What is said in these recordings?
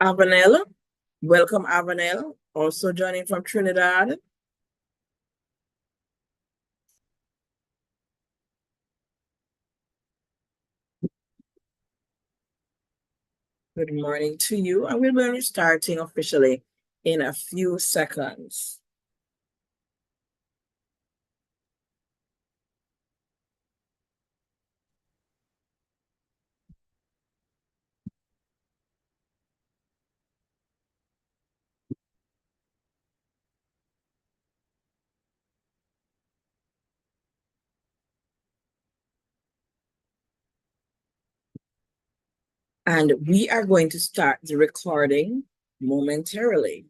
Avanel, welcome Avanel, also joining from Trinidad. Good morning to you, and we'll be starting officially in a few seconds. And we are going to start the recording momentarily.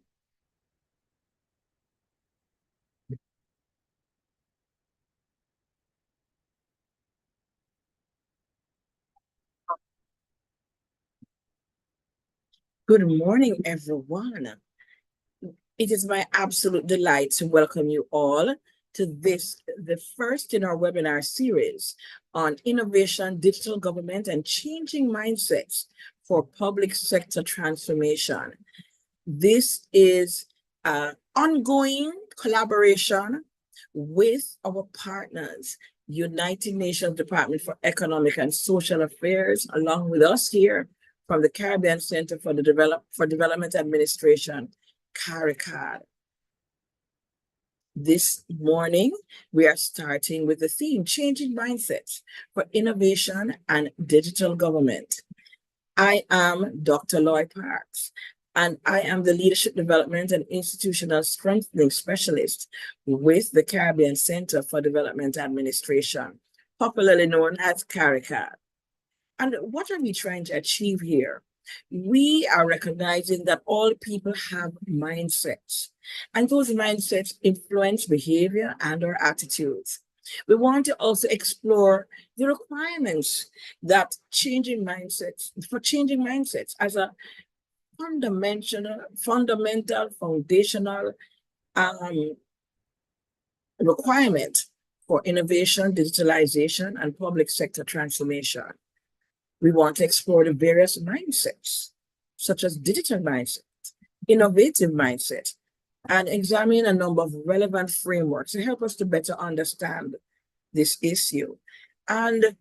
Good morning, everyone. It is my absolute delight to welcome you all to the first in our webinar series on innovation, digital government, and changing mindsets for public sector transformation. This is an ongoing collaboration with our partners, United Nations Department for Economic and Social Affairs, along with us here from the Caribbean Center for Development Administration, CARICAD. This morning, we are starting with the theme, Changing Mindsets for Innovation and Digital Government. I am Dr. Lloyd Parks, and I am the Leadership Development and Institutional Strengthening Specialist with the Caribbean Center for Development Administration, popularly known as CARICAD. And what are we trying to achieve here? We are recognizing that all people have mindsets, and those mindsets influence behavior and our attitudes. We want to also explore the requirements that changing mindsets as a fundamental, foundational requirement for innovation, digitalization, and public sector transformation. We want to explore the various mindsets, such as digital mindset, innovative mindset, and examine a number of relevant frameworks to help us to better understand this issue. And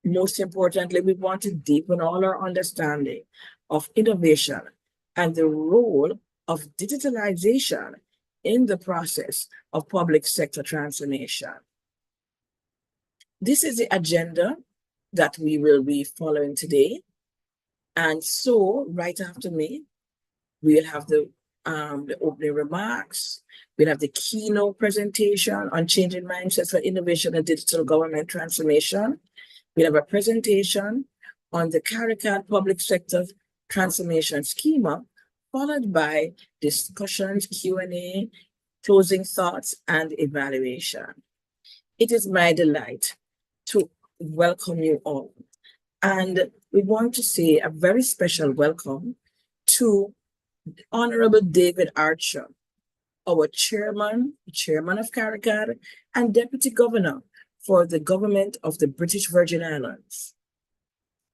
most importantly, we want to deepen all our understanding of innovation and the role of digitalization in the process of public sector transformation. This is the agenda that we will be following today. And so right after me, we'll have the opening remarks. We'll have the keynote presentation on changing mindsets for innovation and digital government transformation. We'll have a presentation on the CARICAD public sector transformation schema, followed by discussions, Q&A, closing thoughts, and evaluation. It is my delight to welcome you all. And we want to say a very special welcome to Honorable David Archer, our chairman of CARICAD and Deputy Governor for the government of the British Virgin Islands.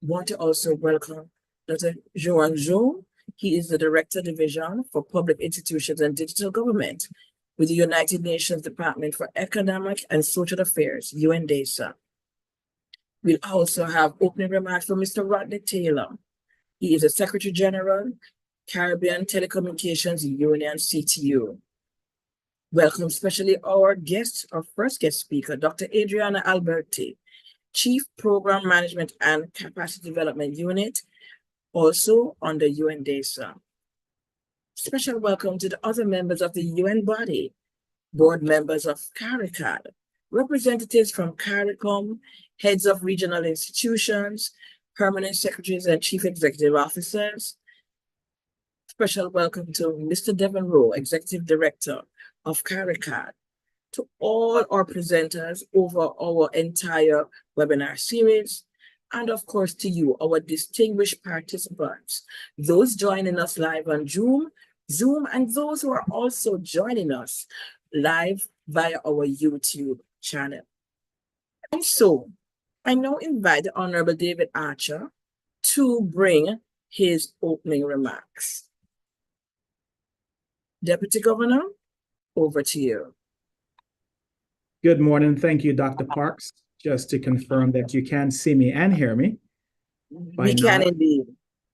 I want to also welcome Dr. Joan Zhou. He is the Director Division for Public Institutions and Digital Government with the United Nations Department for Economic and Social Affairs, UN DESA. We'll also have opening remarks from Mr. Rodney Taylor. He is the Secretary General, Caribbean Telecommunications Union, CTU. Welcome especially our first guest speaker, Dr. Adriana Alberti, Chief Program Management and Capacity Development Unit, also under UN DESA. Special welcome to the other members of the UN body, board members of CARICAD, representatives from CARICOM, heads of regional institutions, permanent secretaries and chief executive officers. Special welcome to Mr. Devon Rowe, Executive Director of CARICAD, to all our presenters over our entire webinar series, and of course to you, our distinguished participants, those joining us live on Zoom, and those who are also joining us live via our YouTube channel. And so, I now invite the Honorable David Archer to bring his opening remarks. Deputy Governor, over to you. Good morning. Thank you, Dr. Parks. Just to confirm that you can see me and hear me. We can indeed.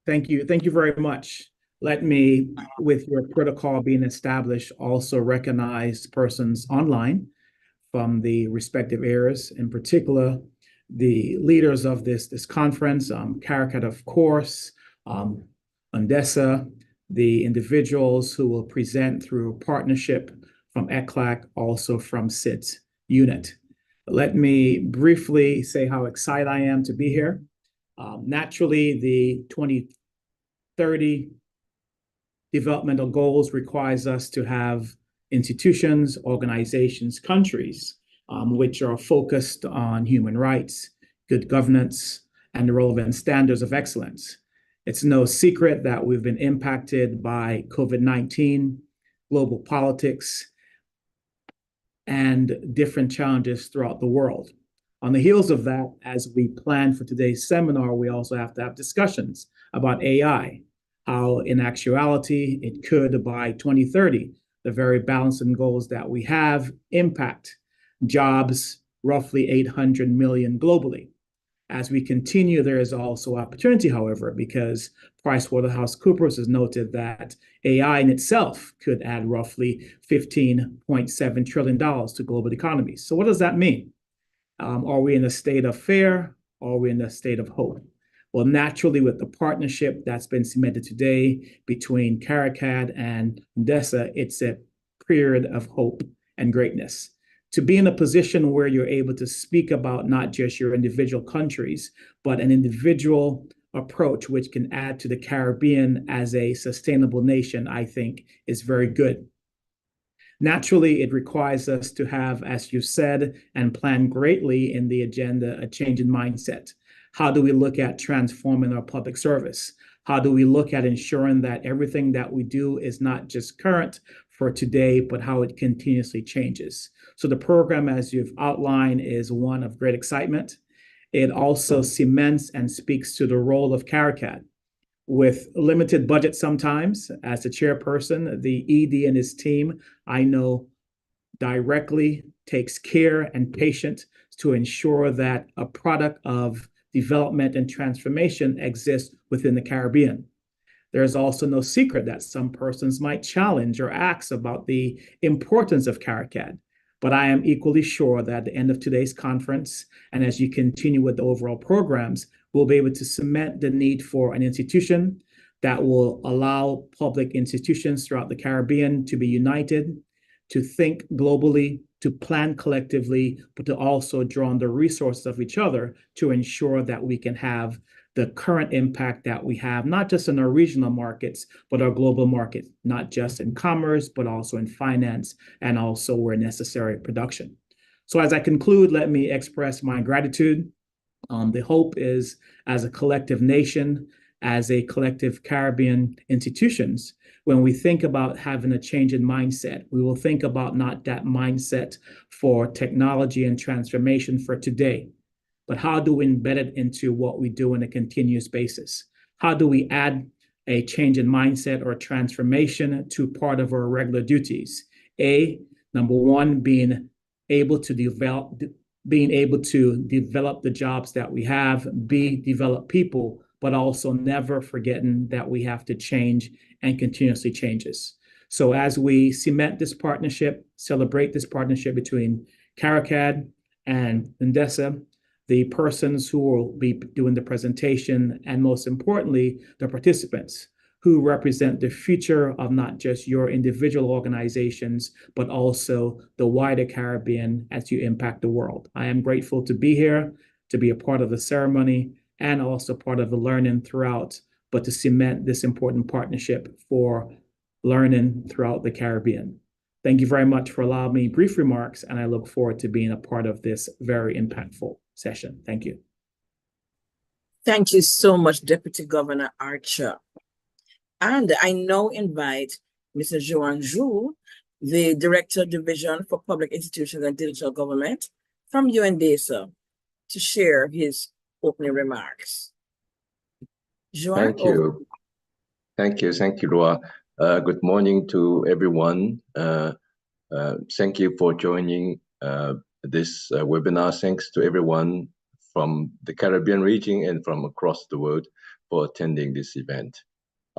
Thank you. Thank you very much. Let me, with your protocol being established, also recognize persons online from the respective areas, in particular, the leaders of this conference, CARICAD, of course, UNDESA, the individuals who will present through partnership from ECLAC, also from CIT unit. Let me briefly say how excited I am to be here. Naturally, the 2030 developmental goals requires us to have institutions, organizations, countries, which are focused on human rights, good governance, and the relevant standards of excellence. It's no secret that we've been impacted by COVID-19, global politics, and different challenges throughout the world. On the heels of that, as we plan for today's seminar, we also have to have discussions about AI, how in actuality it could, by 2030, the very balancing goals that we have impact jobs, roughly 800 million globally. As we continue, there is also opportunity, however, because PricewaterhouseCoopers has noted that AI in itself could add roughly $15.7 trillion to global economies. So what does that mean? Are we in a state of fear, or are we in a state of hope? Well, naturally, with the partnership that's been cemented today between CARICAD and DESA, it's a period of hope and greatness. To be in a position where you're able to speak about not just your individual countries, but an individual approach which can add to the Caribbean as a sustainable nation, I think is very good. Naturally, it requires us to have, as you said, and plan greatly in the agenda, a change in mindset. How do we look at transforming our public service? How do we look at ensuring that everything that we do is not just current for today, but how it continuously changes? So the program, as you've outlined, is one of great excitement. It also cements and speaks to the role of CARICAD. With limited budget sometimes, as the chairperson, the ED and his team, I know directly takes care and patience to ensure that a product of development and transformation exists within the Caribbean. There's also no secret that some persons might challenge or ask about the importance of CARICAD. But I am equally sure that at the end of today's conference, and as you continue with the overall programs, we'll be able to cement the need for an institution that will allow public institutions throughout the Caribbean to be united, to think globally, to plan collectively, but to also draw on the resources of each other to ensure that we can have the current impact that we have, not just in our regional markets, but our global market, not just in commerce, but also in finance, and also where necessary, production. So as I conclude, let me express my gratitude. The hope is, as a collective nation, as a collective Caribbean institutions, when we think about having a change in mindset, we will think about not that mindset for technology and transformation for today, but how do we embed it into what we do on a continuous basis? How do we add a change in mindset or transformation to part of our regular duties? Number one, being able to develop the jobs that we have. B, develop people, but also never forgetting that we have to change and continuously changes. So as we cement this partnership, celebrate this partnership between CARICAD and DESA, the persons who will be doing the presentation, and most importantly, the participants who represent the future of not just your individual organizations, but also the wider Caribbean as you impact the world. I am grateful to be here, to be a part of the ceremony, and also part of the learning throughout, but to cement this important partnership for learning throughout the Caribbean. Thank you very much for allowing me brief remarks, and I look forward to being a part of this very impactful session. Thank you. Thank you so much, Deputy Governor Archer. And I now invite Mr. Joan Jou, the Director Division for Public Institutions and Digital Government from UN DESA, to share his opening remarks. Joan, Thank you. Thank you, Roa. Good morning to everyone. Thank you for joining this webinar. Thanks to everyone from the Caribbean region and from across the world for attending this event.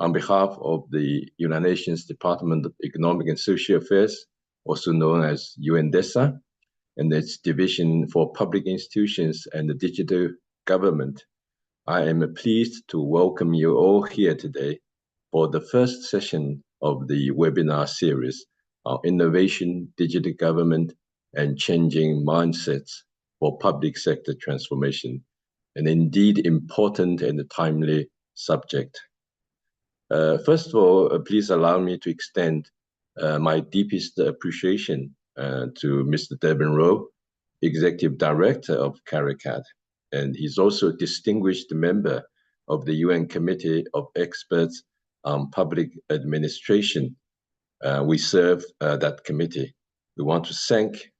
On behalf of the United Nations Department of Economic and Social Affairs, also known as UN DESA, and its Division for Public Institutions and the Digital Government, I am pleased to welcome you all here today for the first session of the webinar series on innovation, digital government, and changing mindsets for public sector transformation, an indeed important and timely subject. First of all, please allow me to extend my deepest appreciation to Mr. Devin Rowe, Executive Director of CARICAD, and he's also a distinguished member of the UN Committee of Experts on Public Administration. We serve that committee. We want to thank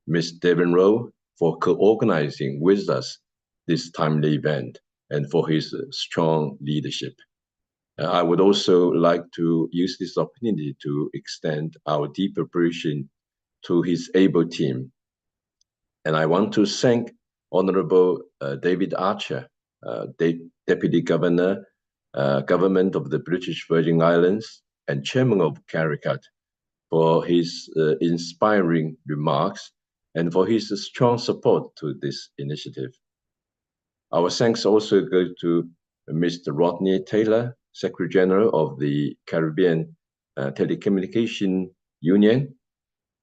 Ms. Devin Rowe for co-organizing with us this timely event and for his strong leadership. I would also like to use this opportunity to extend our deep appreciation to his able team. And I want to thank Honorable David Archer, Deputy Governor, Government of the British Virgin Islands, and Chairman of CARICAD, for his inspiring remarks and for his strong support to this initiative. Our thanks also go to Mr. Rodney Taylor, Secretary General of the Caribbean Telecommunication Union.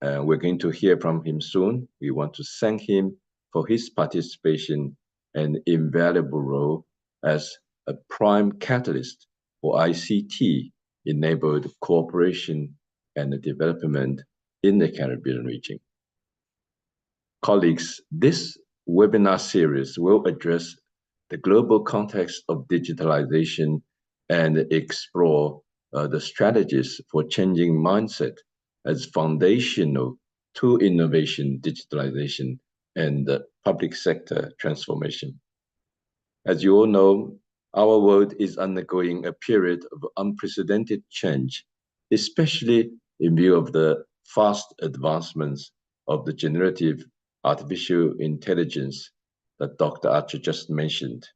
We're going to hear from him soon. We want to thank him for his participation and invaluable role as a prime catalyst for ICT-enabled cooperation and development in the Caribbean region. Colleagues, this webinar series will address the global context of digitalization and explore the strategies for changing mindset as foundational to innovation, digitalization, and public sector transformation. As you all know, our world is undergoing a period of unprecedented change, especially in view of the fast advancements of the generative artificial intelligence that Dr. Archer just mentioned,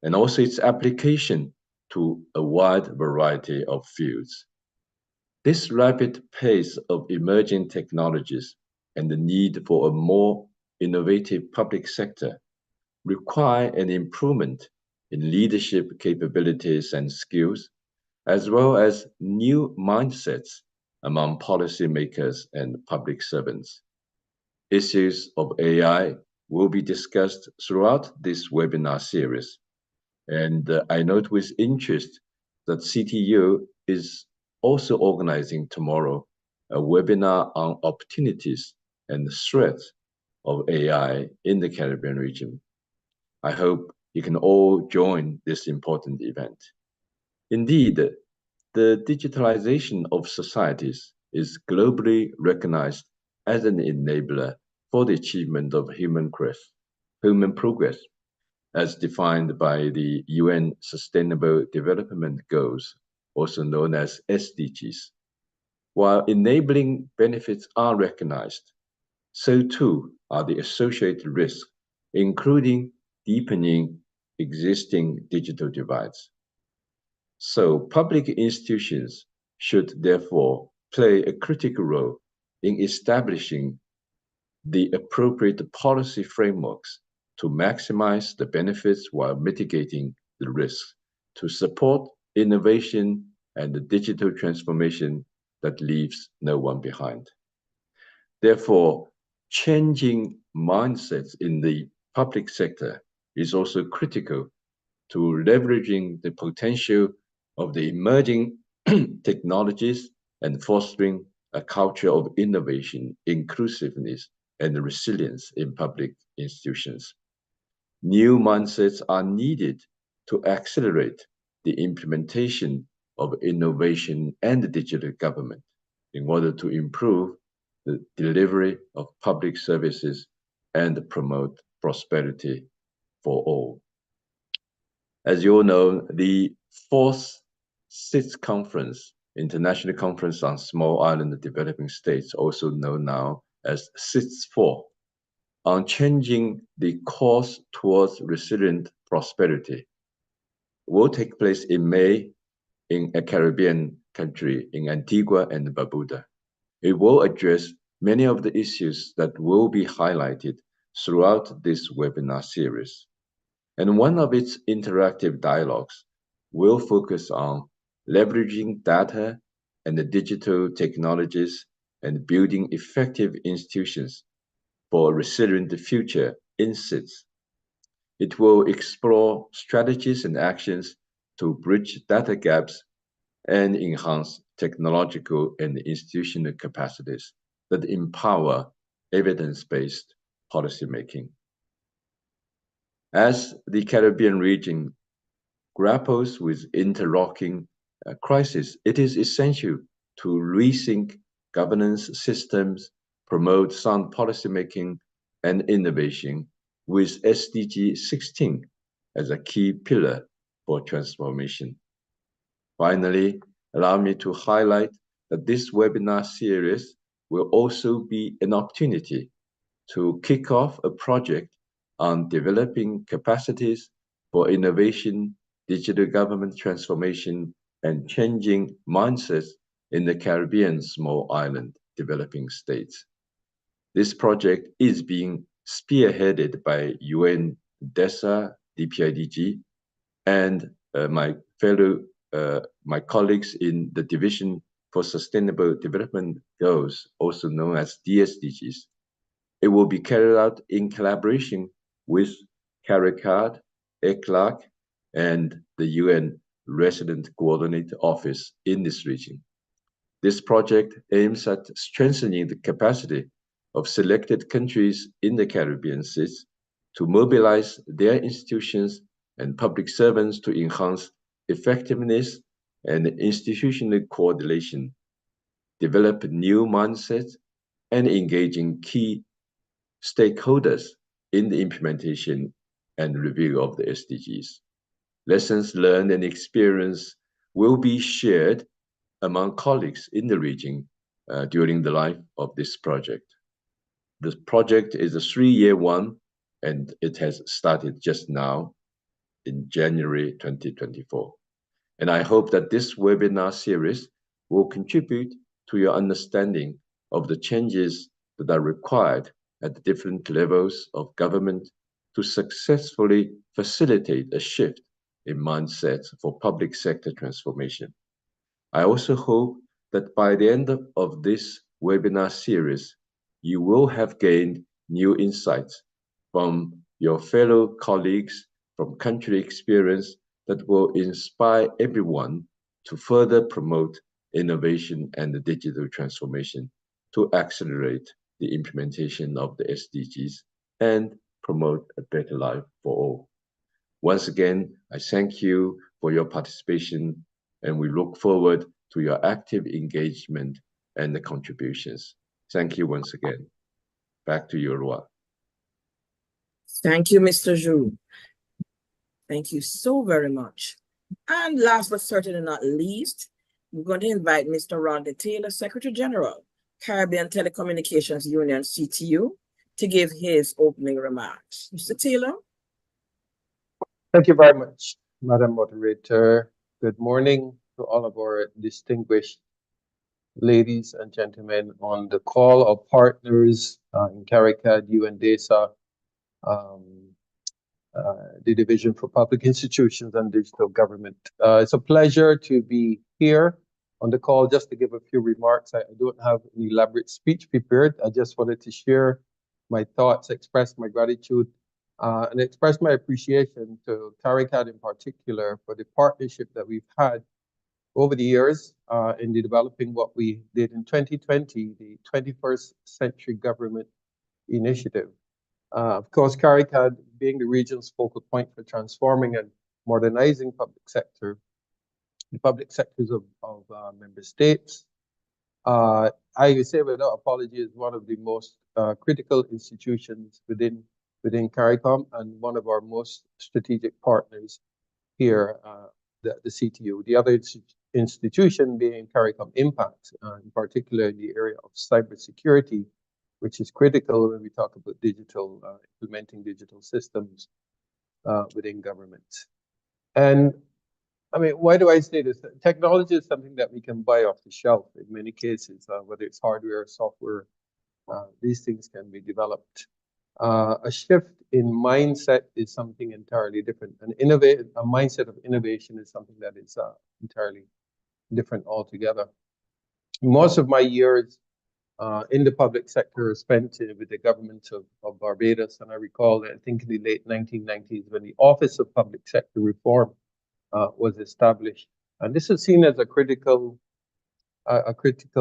and also its application to a wide variety of fields. This rapid pace of emerging technologies and the need for a more innovative public sector require an improvement in leadership capabilities and skills, as well as new mindsets among policymakers and public servants. Issues of AI will be discussed throughout this webinar series. And I note with interest that CTU is also organizing tomorrow a webinar on opportunities and threats of AI in the Caribbean region. I hope you can all join this important event. Indeed, the digitalization of societies is globally recognized as an enabler for the achievement of human progress, as defined by the UN Sustainable Development Goals, also known as SDGs. While enabling benefits are recognized, so too are the associated risks, including deepening existing digital divides. So public institutions should therefore play a critical role in establishing the appropriate policy frameworks to maximize the benefits while mitigating the risks, to support innovation and the digital transformation that leaves no one behind. Therefore, changing mindsets in the public sector is also critical to leveraging the potential of the emerging technologies and fostering a culture of innovation, inclusiveness, and resilience in public institutions. New mindsets are needed to accelerate the implementation of innovation and digital government in order to improve the delivery of public services and promote prosperity for all. As you all know, the fourth CITES conference, International Conference on Small Island Developing States, also known now as CITES 4, on changing the course towards resilient prosperity, will take place in May in a Caribbean country in Antigua and Barbuda. It will address many of the issues that will be highlighted throughout this webinar series. And one of its interactive dialogues will focus on leveraging data and the digital technologies and building effective institutions for a resilient future in CITES. It will explore strategies and actions to bridge data gaps and enhance technological and institutional capacities that empower evidence-based policymaking. As the Caribbean region grapples with interlocking crises, it is essential to rethink governance systems, promote sound policymaking and innovation, with SDG 16 as a key pillar for transformation. Finally, allow me to highlight that this webinar series will also be an opportunity to kick off a project on developing capacities for innovation, digital government transformation, and changing mindsets in the Caribbean small island developing states. This project is being spearheaded by UN DESA, DPIDG, and my colleagues in the Division for Sustainable Development Goals, also known as DSDGs. It will be carried out in collaboration with CARICAD, ECLAC, and the UN Resident Coordinator Office in this region. This project aims at strengthening the capacity of selected countries in the Caribbean Seas to mobilize their institutions and public servants to enhance effectiveness and institutional coordination, develop new mindsets, and engage in key stakeholders in the implementation and review of the SDGs. Lessons learned and experience will be shared among colleagues in the region during the life of this project. This project is a 3-year one, and it has started just now in January 2024. And I hope that this webinar series will contribute to your understanding of the changes that are required at the different levels of government to successfully facilitate a shift in mindsets for public sector transformation. I also hope that by the end of this webinar series, you will have gained new insights from your fellow colleagues from country experience that will inspire everyone to further promote innovation and the digital transformation to accelerate the implementation of the SDGs and promote a better life for all. Once again, I thank you for your participation, and we look forward to your active engagement and the contributions. Thank you once again. Back to you, Roa. Thank you, Mr. Zhu. Thank you so very much. And last but certainly not least, we're going to invite Mr. Rodney Taylor, Secretary General, Caribbean Telecommunications Union, CTU, to give his opening remarks. Mr. Taylor? Thank you very much, Madam Moderator. Good morning to all of our distinguished ladies and gentlemen on the call, our partners in CARICAD, UN DESA, the Division for Public Institutions and Digital Government. It's a pleasure to be here on the call. Just to give a few remarks, I don't have an elaborate speech prepared. I just wanted to share my thoughts, express my gratitude, and express my appreciation to CARICAD in particular for the partnership that we've had over the years in the developing what we did in 2020, the 21st Century Government Initiative. Of course, CARICAD being the region's focal point for transforming and modernizing the public sectors of member states. I would say without apology is one of the most critical institutions within CARICOM and one of our most strategic partners here, the CTU. The other institution being CARICAD Impact, in particular in the area of cybersecurity, which is critical when we talk about digital, implementing digital systems within government. And I mean, why do I say this? Technology is something that we can buy off the shelf in many cases, whether it's hardware or software. These things can be developed. A shift in mindset is something entirely different. A mindset of innovation is something that is entirely different altogether. Most of my years in the public sector spent with the government of Barbados, and I recall that I think in the late 1990s when the Office of Public Sector Reform was established, and this is seen as a critical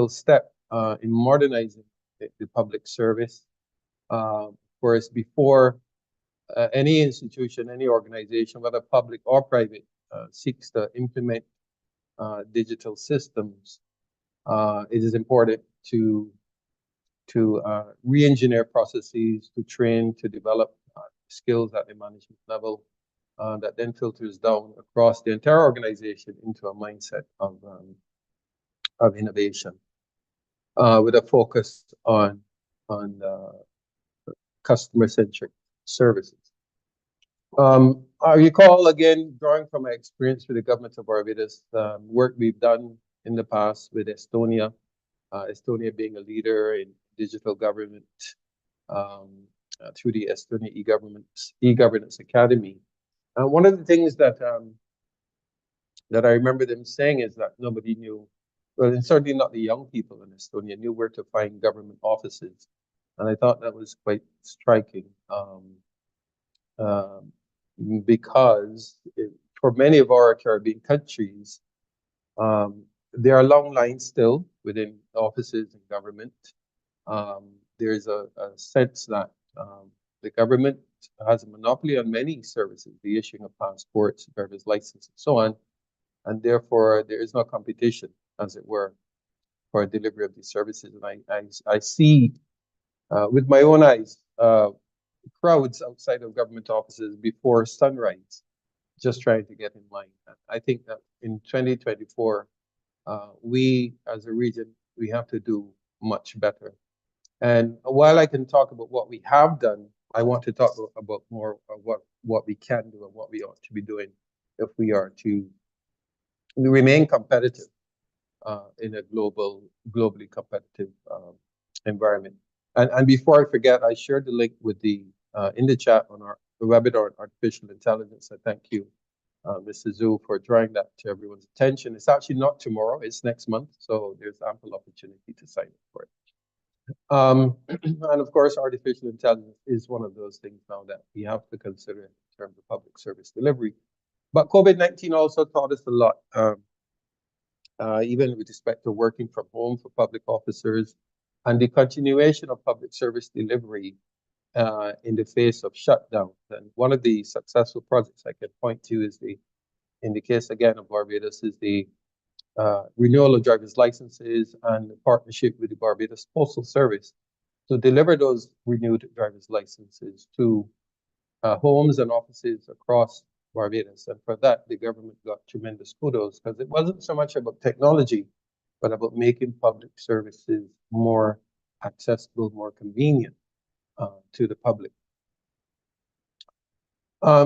step in modernizing the public service. Whereas before, any institution, any organization, whether public or private, seeks to implement digital systems, it is important to re-engineer processes, to train, to develop skills at the management level that then filters down across the entire organization into a mindset of innovation with a focus on customer-centric services. I recall, again, drawing from my experience with the government of Barbados, work we've done in the past with Estonia, Estonia being a leader in digital government through the Estonia e-governance academy. One of the things that I remember them saying is that nobody knew, well, and certainly not the young people in Estonia, knew where to find government offices. And I thought that was quite striking because for many of our Caribbean countries, there are long lines still within offices and government. There's a sense that the government has a monopoly on many services, the issuing of passports, driver's license, and so on. And therefore, there is no competition, as it were, for delivery of these services. And I see with my own eyes crowds outside of government offices before sunrise, just trying to get in line. I think that in 2024, we as a region, we have to do much better. And while I can talk about what we have done, I want to talk about more of what we can do and what we ought to be doing if we are to remain competitive in a globally competitive environment. And before I forget, I shared the link with in the chat on our webinar on artificial intelligence. I thank you, Mr. Zhu, for drawing that to everyone's attention. It's actually not tomorrow, it's next month, so there's ample opportunity to sign up for it. And of course, artificial intelligence is one of those things now that we have to consider in terms of public service delivery. But COVID-19 also taught us a lot, even with respect to working from home for public officers and the continuation of public service delivery in the face of shutdown. And one of the successful projects I can point to is in the case again of Barbados, is the renewal of driver's licenses and the partnership with the Barbados Postal Service to deliver those renewed driver's licenses to homes and offices across Barbados. And for that, the government got tremendous kudos because it wasn't so much about technology, but about making public services more accessible, more convenient to the public. I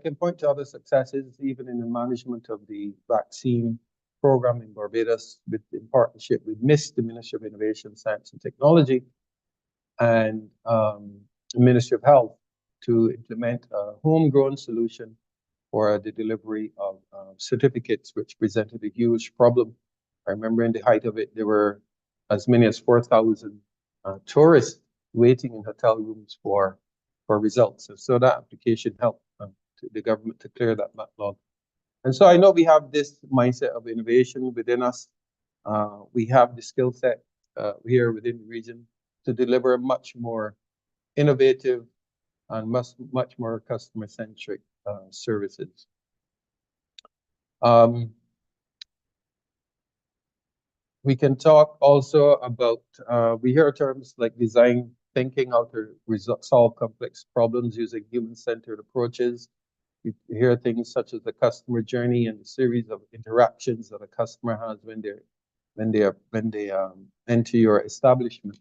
can point to other successes, even in the management of the vaccine program in Barbados, in partnership with MIST, the Ministry of Innovation, Science and Technology, and the Ministry of Health to implement a homegrown solution for the delivery of certificates, which presented a huge problem. I remember in the height of it, there were as many as 4,000 tourists waiting in hotel rooms for results. So that application helped the government to clear that backlog. And so I know we have this mindset of innovation within us. We have the skill set here within the region to deliver much more innovative and much more customer-centric services. We can talk also about, we hear terms like design thinking, how to solve complex problems using human-centered approaches. You hear things such as the customer journey and the series of interactions that a customer has when they enter your establishment,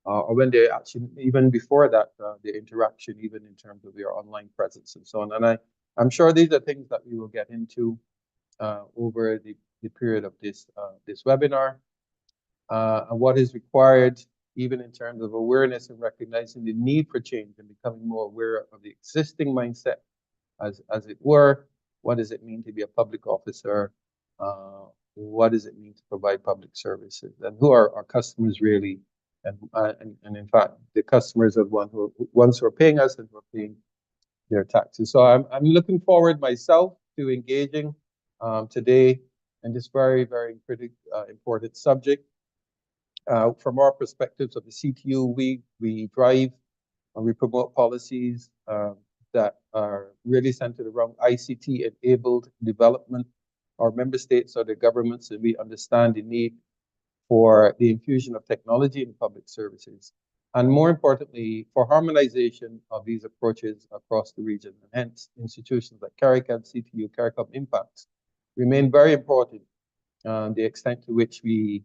or when they actually, even before that, the interaction, even in terms of your online presence and so on. And I'm sure these are things that we will get into over the period of this webinar, and what is required, even in terms of awareness and recognizing the need for change and becoming more aware of the existing mindset, as it were. What does it mean to be a public officer? What does it mean to provide public services? And who are our customers really? And in fact, the customers of ones who are paying us and who are paying their taxes. So I'm looking forward myself to engaging today in this very, very important subject. From our perspectives of the CTU, we drive and we promote policies that are really centered around ICT-enabled development. Our member states are the governments, and we understand the need for the infusion of technology in public services, and more importantly, for harmonization of these approaches across the region. And hence, institutions like CARICAD, CTU, CARICOM Impacts remain very important, the extent to which we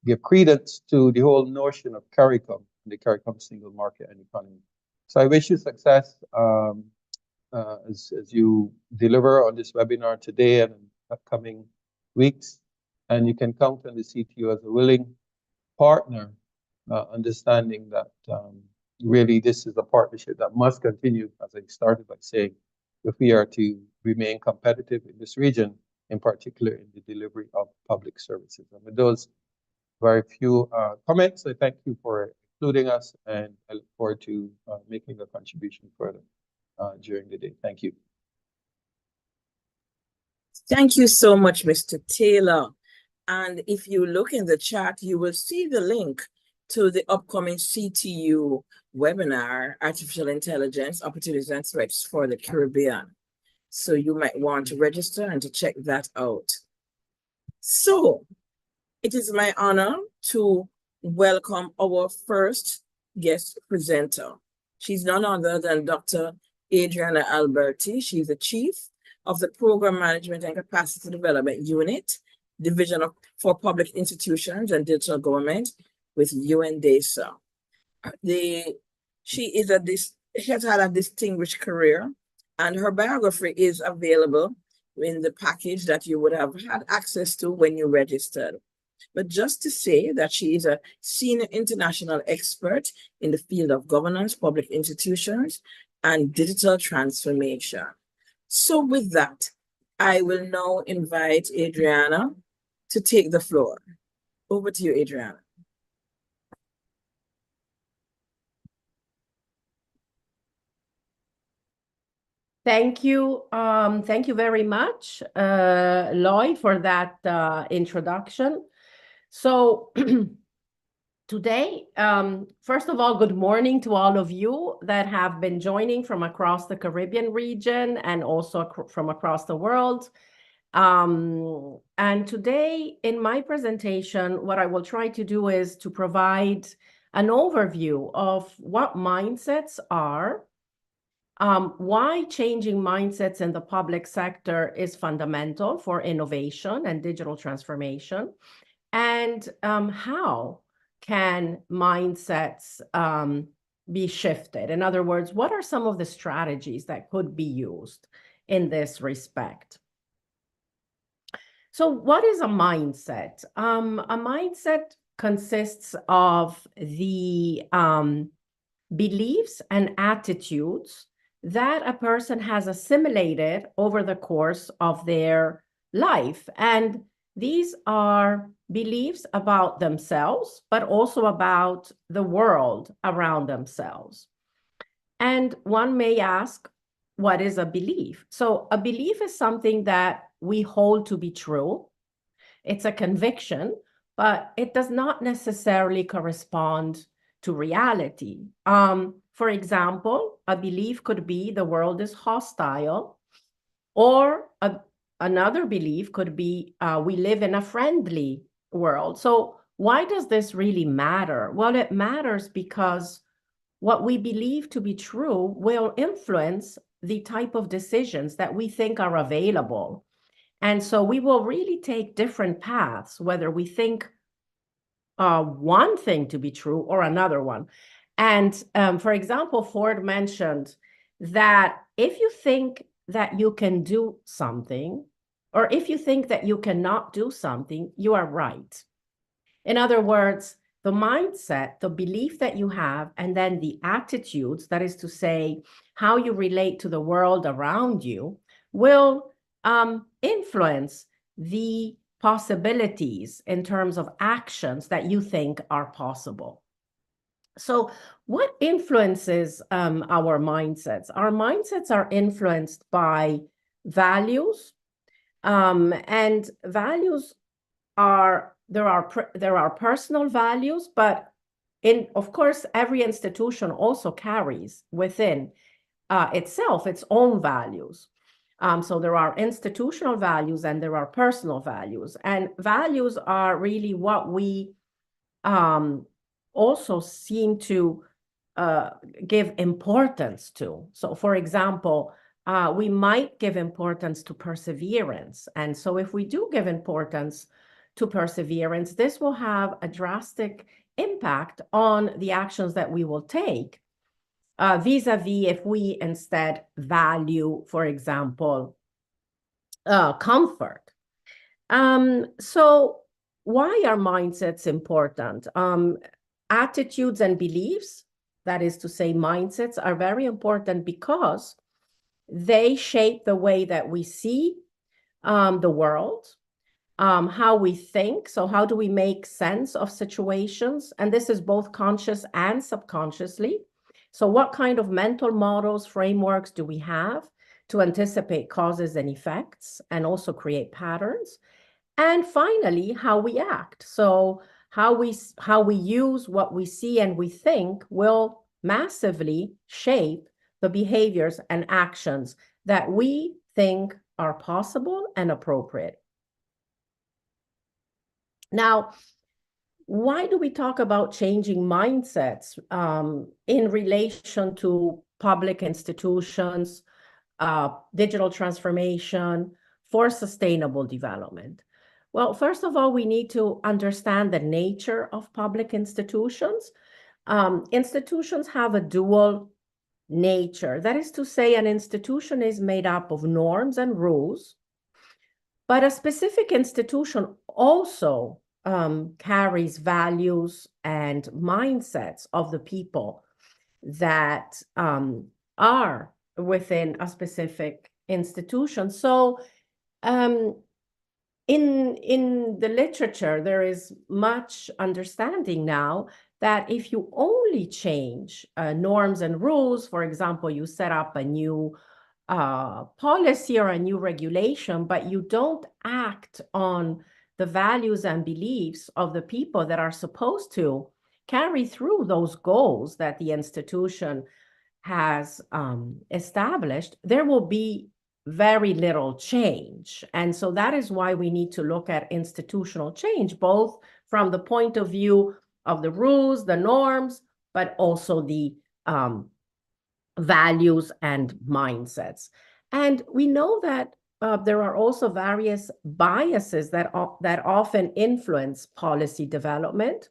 give credence to the whole notion of CARICOM, the CARICOM single market and economy. So I wish you success as you deliver on this webinar today and in upcoming weeks. And you can count on the CTU as a willing partner, understanding that really this is a partnership that must continue, as I started by saying, if we are to remain competitive in this region, in particular in the delivery of public services. And with those very few comments, I thank you for including us, and I look forward to making a contribution further during the day. Thank you. Thank you so much, Mr. Taylor. And if you look in the chat, you will see the link to the upcoming CTU webinar, Artificial Intelligence, Opportunities and Threats for the Caribbean. So you might want to register and to check that out. So it is my honor to welcome our first guest presenter. She's none other than Dr. Adriana Alberti. She's the Chief of the Program Management and Capacity Development Unit, Division for Public Institutions and Digital Government with UN DESA. She has had a distinguished career, and her biography is available in the package that you would have had access to when you registered. But just to say that she is a senior international expert in the field of governance, public institutions, and digital transformation. So with that, I will now invite Adriana to take the floor. Over to you, Adriana. Thank you. Thank you very much, Lloyd, for that introduction. So today, first of all, good morning to all of you that have been joining from across the Caribbean region and also from across the world. And today in my presentation, what I will try to do is to provide an overview of what mindsets are, why changing mindsets in the public sector is fundamental for innovation and digital transformation, and how can mindsets be shifted? In other words, what are some of the strategies that could be used in this respect? So what is a mindset? A mindset consists of the beliefs and attitudes that a person has assimilated over the course of their life. And these are beliefs about themselves, but also about the world around themselves. And one may ask, what is a belief? So a belief is something that we hold to be true. It's a conviction, but it does not necessarily correspond to reality. For example, a belief could be the world is hostile, or another belief could be we live in a friendly world. So why does this really matter? Well, it matters because what we believe to be true will influence the type of decisions that we think are available. And so we will really take different paths, whether we think one thing to be true or another one. And for example, Ford mentioned that if you think that you can do something, or if you think that you cannot do something, you are right. In other words, the mindset, the belief that you have, and then the attitudes, that is to say, how you relate to the world around you, will influence the possibilities in terms of actions that you think are possible. So what influences our mindsets? Our mindsets are influenced by values, and values are, there are personal values, but of course, every institution also carries within itself its own values. So there are institutional values and there are personal values. And values are really what we also seem to give importance to. So for example, we might give importance to perseverance. And so if we do give importance to perseverance, this will have a drastic impact on the actions that we will take, vis-a-vis if we instead value, for example, comfort. So why are mindsets important? Attitudes and beliefs, that is to say, mindsets, are very important because they shape the way that we see the world, how we think. So how do we make sense of situations? And this is both conscious and subconsciously. So what kind of mental models, frameworks do we have to anticipate causes and effects and also create patterns? And finally, how we act. So how we use what we see and we think will massively shape the behaviors and actions that we think are possible and appropriate. Now, why do we talk about changing mindsets in relation to public institutions, digital transformation for sustainable development? Well, first of all, we need to understand the nature of public institutions. Institutions have a dual nature. That is to say, an institution is made up of norms and rules, but a specific institution also carries values and mindsets of the people that are within a specific institution. So in the literature, there is much understanding now that if you only change norms and rules, for example, you set up a new policy or a new regulation, but you don't act on the values and beliefs of the people that are supposed to carry through those goals that the institution has established, there will be very little change. And so that is why we need to look at institutional change, both from the point of view of the rules, the norms, but also the values and mindsets. And we know that there are also various biases that often influence policy development.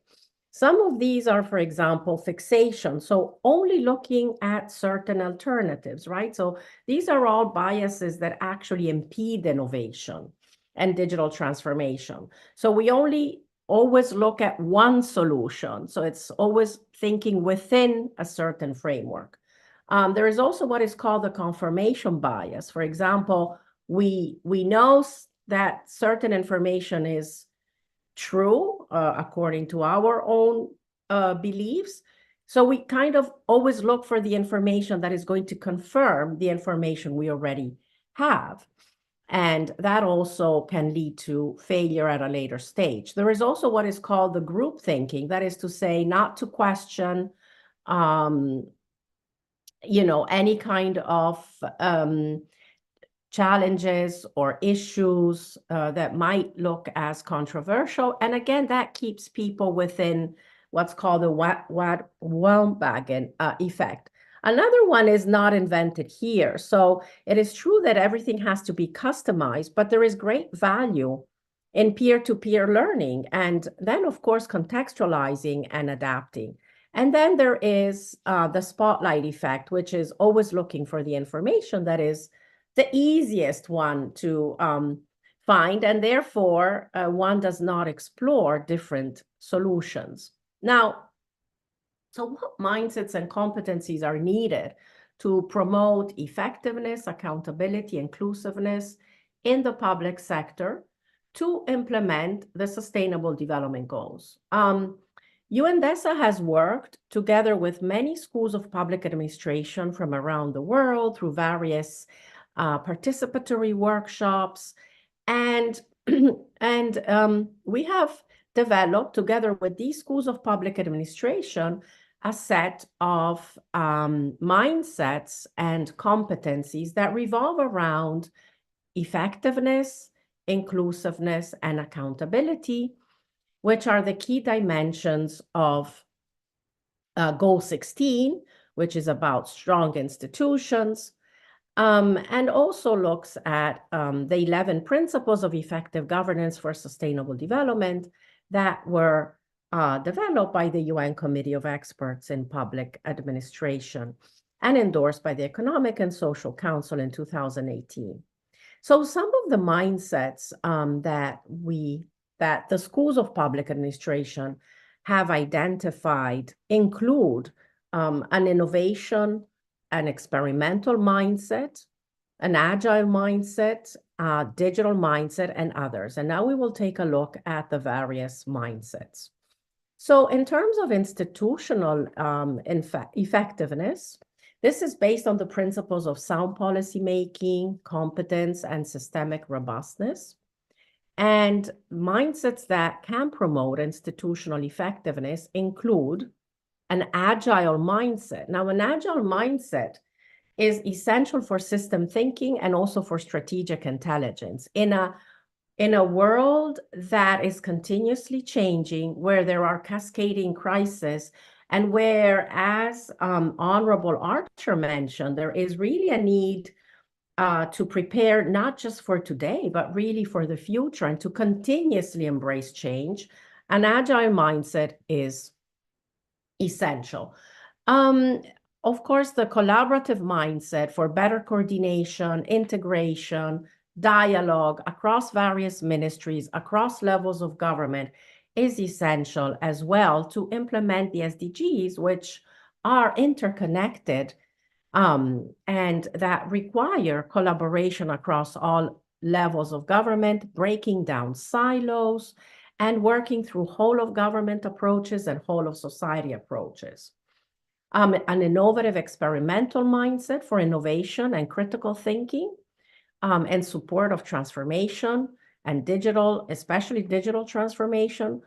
Some of these are, for example, fixation. So only looking at certain alternatives, right? So these are all biases that actually impede innovation and digital transformation. So we only always look at one solution. So it's always thinking within a certain framework. There is also what is called the confirmation bias. For example, we know that certain information is true according to our own beliefs. So we kind of always look for the information that is going to confirm the information we already have. And that also can lead to failure at a later stage. There is also what is called the group thinking. That is to say, not to question any kind of challenges or issues that might look as controversial. And again, that keeps people within what's called the bandwagon effect. Another one is not invented here. So it is true that everything has to be customized, but there is great value in peer-to-peer learning, and then, of course, contextualizing and adapting. And then there is the spotlight effect, which is always looking for the information that is the easiest one to find, and therefore one does not explore different solutions. Now, so what mindsets and competencies are needed to promote effectiveness, accountability, inclusiveness in the public sector to implement the Sustainable Development Goals? UN DESA has worked together with many schools of public administration from around the world through various participatory workshops, and we have developed together with these schools of public administration a set of mindsets and competencies that revolve around effectiveness, inclusiveness, and accountability, which are the key dimensions of Goal 16, which is about strong institutions, and also looks at the 11 principles of effective governance for sustainable development that were developed by the UN Committee of Experts in Public Administration and endorsed by the Economic and Social Council in 2018. So some of the mindsets that the schools of public administration have identified include an innovation, an experimental mindset, an agile mindset, digital mindset, and others. And now we will take a look at the various mindsets. So in terms of institutional effectiveness, this is based on the principles of sound policymaking, competence, and systemic robustness. And mindsets that can promote institutional effectiveness include an agile mindset. Now, an agile mindset is essential for system thinking and also for strategic intelligence. In a world that is continuously changing, where there are cascading crises, and where, as Honorable Archer mentioned, there is really a need to prepare not just for today, but really for the future, and to continuously embrace change, an agile mindset is essential. Of course, the collaborative mindset for better coordination, integration, dialogue across various ministries, across levels of government is essential as well to implement the SDGs, which are interconnected and that require collaboration across all levels of government, breaking down silos, and working through whole of government approaches and whole of society approaches. An innovative experimental mindset for innovation and critical thinking and support of transformation and digital, especially digital transformation,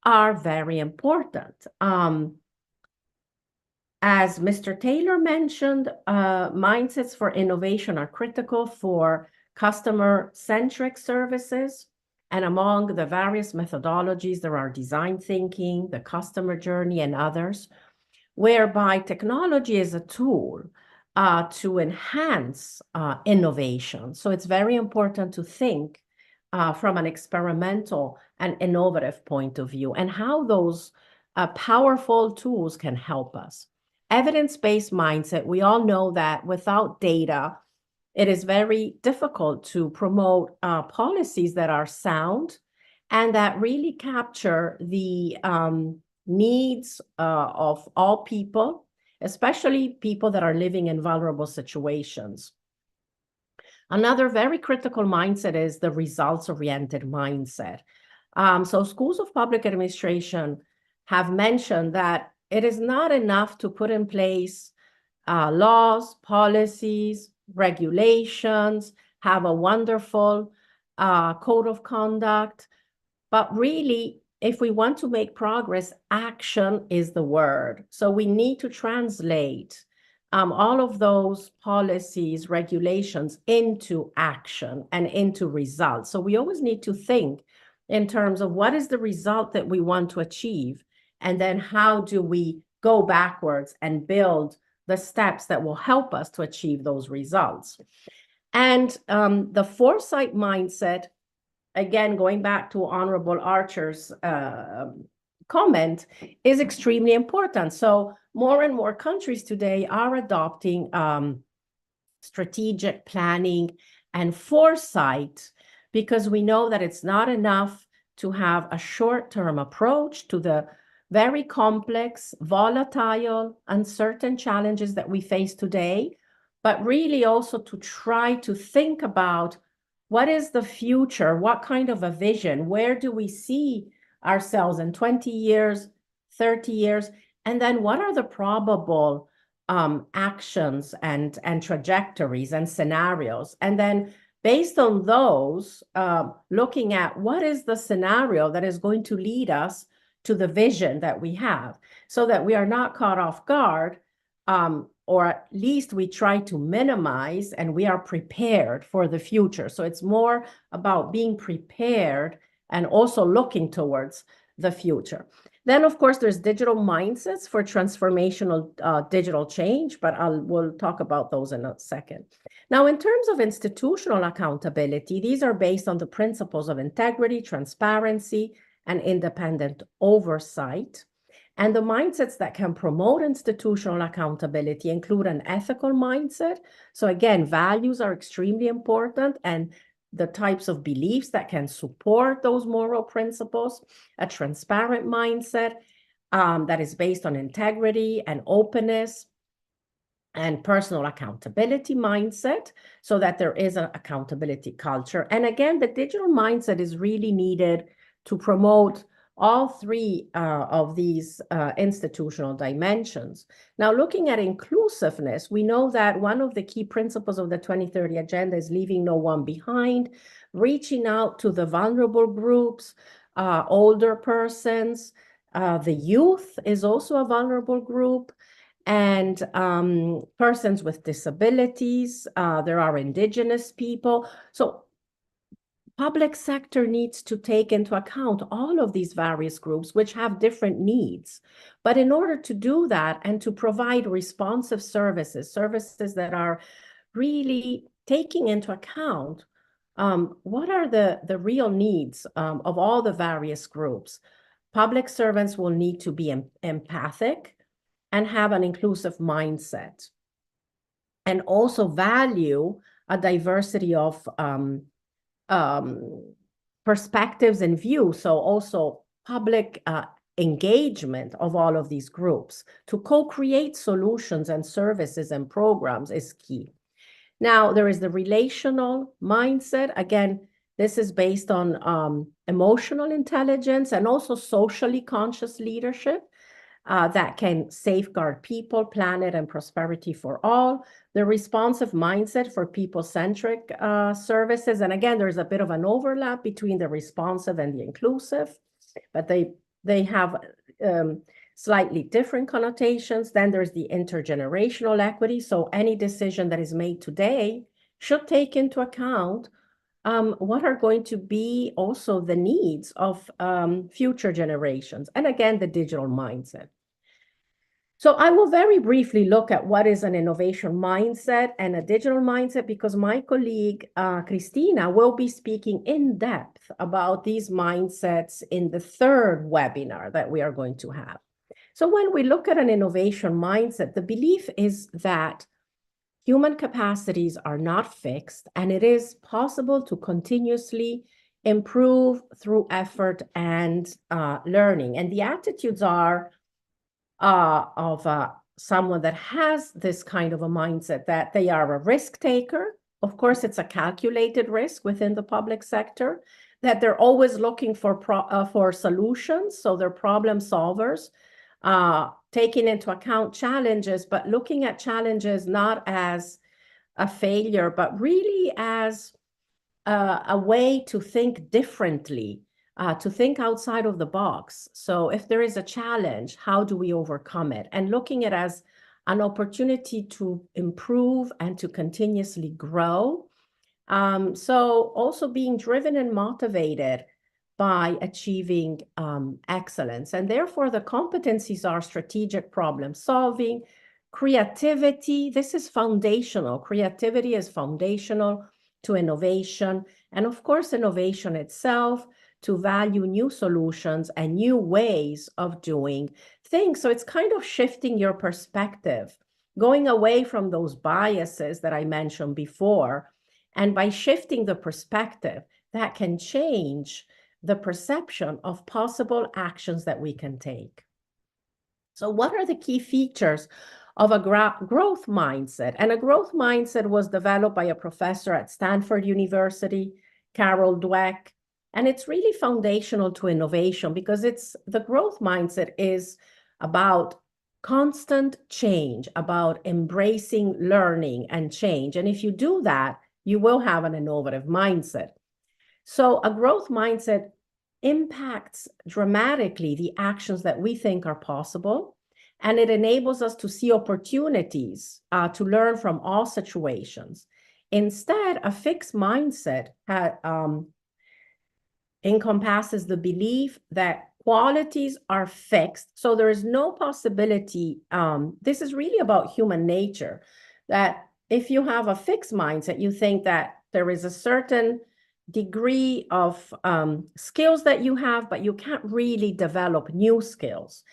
are very important. As Mr. Taylor mentioned, mindsets for innovation are critical for customer-centric services. And among the various methodologies, there are design thinking, the customer journey, and others, whereby technology is a tool to enhance innovation. So it's very important to think from an experimental and innovative point of view, and how those powerful tools can help us. Evidence-based mindset, we all know that without data, it is very difficult to promote policies that are sound and that really capture the needs of all people, especially people that are living in vulnerable situations. Another very critical mindset is the results-oriented mindset. So schools of public administration have mentioned that it is not enough to put in place laws, policies, regulations, have a wonderful code of conduct, but really, if we want to make progress, action is the word. So we need to translate all of those policies, regulations into action and into results. So we always need to think in terms of what is the result that we want to achieve, and then how do we go backwards and build the steps that will help us to achieve those results. And the foresight mindset, again, going back to Honorable Archer's comment, is extremely important. So more and more countries today are adopting strategic planning and foresight, because we know that it's not enough to have a short-term approach to the very complex, volatile, uncertain challenges that we face today, but really also to try to think about what is the future, what kind of a vision, where do we see ourselves in 20 years, 30 years, and then what are the probable actions and trajectories and scenarios. And then based on those, looking at what is the scenario that is going to lead us to the vision that we have, so that we are not caught off guard, or at least we try to minimize and we are prepared for the future. So it's more about being prepared and also looking towards the future. Then, of course, there's digital mindsets for transformational digital change, but we'll talk about those in a second. Now, in terms of institutional accountability, these are based on the principles of integrity, transparency, and independent oversight. And the mindsets that can promote institutional accountability include an ethical mindset. So again, values are extremely important, and the types of beliefs that can support those moral principles, a transparent mindset that is based on integrity and openness, and personal accountability mindset, so that there is an accountability culture. And again, the digital mindset is really needed to promote all three of these institutional dimensions. Now, looking at inclusiveness, we know that one of the key principles of the 2030 Agenda is leaving no one behind, reaching out to the vulnerable groups, older persons, the youth is also a vulnerable group, and persons with disabilities, there are indigenous people. So public sector needs to take into account all of these various groups which have different needs. But in order to do that and to provide responsive services that are really taking into account what are the real needs of all the various groups, public servants will need to be empathic and have an inclusive mindset, and also value a diversity of perspectives and views. So also public engagement of all of these groups to co-create solutions and services and programs is key. Now, there is the relational mindset. Again, this is based on emotional intelligence and also socially conscious leadership that can safeguard people, planet, and prosperity for all. The responsive mindset for people-centric services. And again, there's a bit of an overlap between the responsive and the inclusive, but they have slightly different connotations. Then there's the intergenerational equity. So any decision that is made today should take into account what are going to be also the needs of future generations. And again, the digital mindset. So I will very briefly look at what is an innovation mindset and a digital mindset, because my colleague, Christina, will be speaking in depth about these mindsets in the third webinar that we are going to have. So when we look at an innovation mindset, the belief is that human capacities are not fixed, and it is possible to continuously improve through effort and learning. And the attitudes are of someone that has this kind of a mindset, that they are a risk taker. Of course, it's a calculated risk within the public sector, that they're always looking for solutions. So they're problem solvers, taking into account challenges, but looking at challenges not as a failure, but really as a way to think differently, to think outside of the box. So if there is a challenge, how do we overcome it? And looking at it as an opportunity to improve and to continuously grow. So also being driven and motivated by achieving excellence. And therefore, the competencies are strategic problem solving, Creativity, this is foundational. Creativity is foundational to innovation. And of course, innovation itself, to value new solutions and new ways of doing things. So it's kind of shifting your perspective, going away from those biases that I mentioned before. And by shifting the perspective, that can change the perception of possible actions that we can take. So what are the key features of a growth mindset? And a growth mindset was developed by a professor at Stanford University, Carol Dweck, and it's really foundational to innovation because the growth mindset is about constant change, about embracing learning and change. And if you do that, you will have an innovative mindset. So a growth mindset impacts dramatically the actions that we think are possible, and it enables us to see opportunities to learn from all situations. Instead, a fixed mindset encompasses the belief that qualities are fixed, so there is no possibility. This is really about human nature, that if you have a fixed mindset, you think that there is a certain degree of skills that you have, but you can't really develop new skills.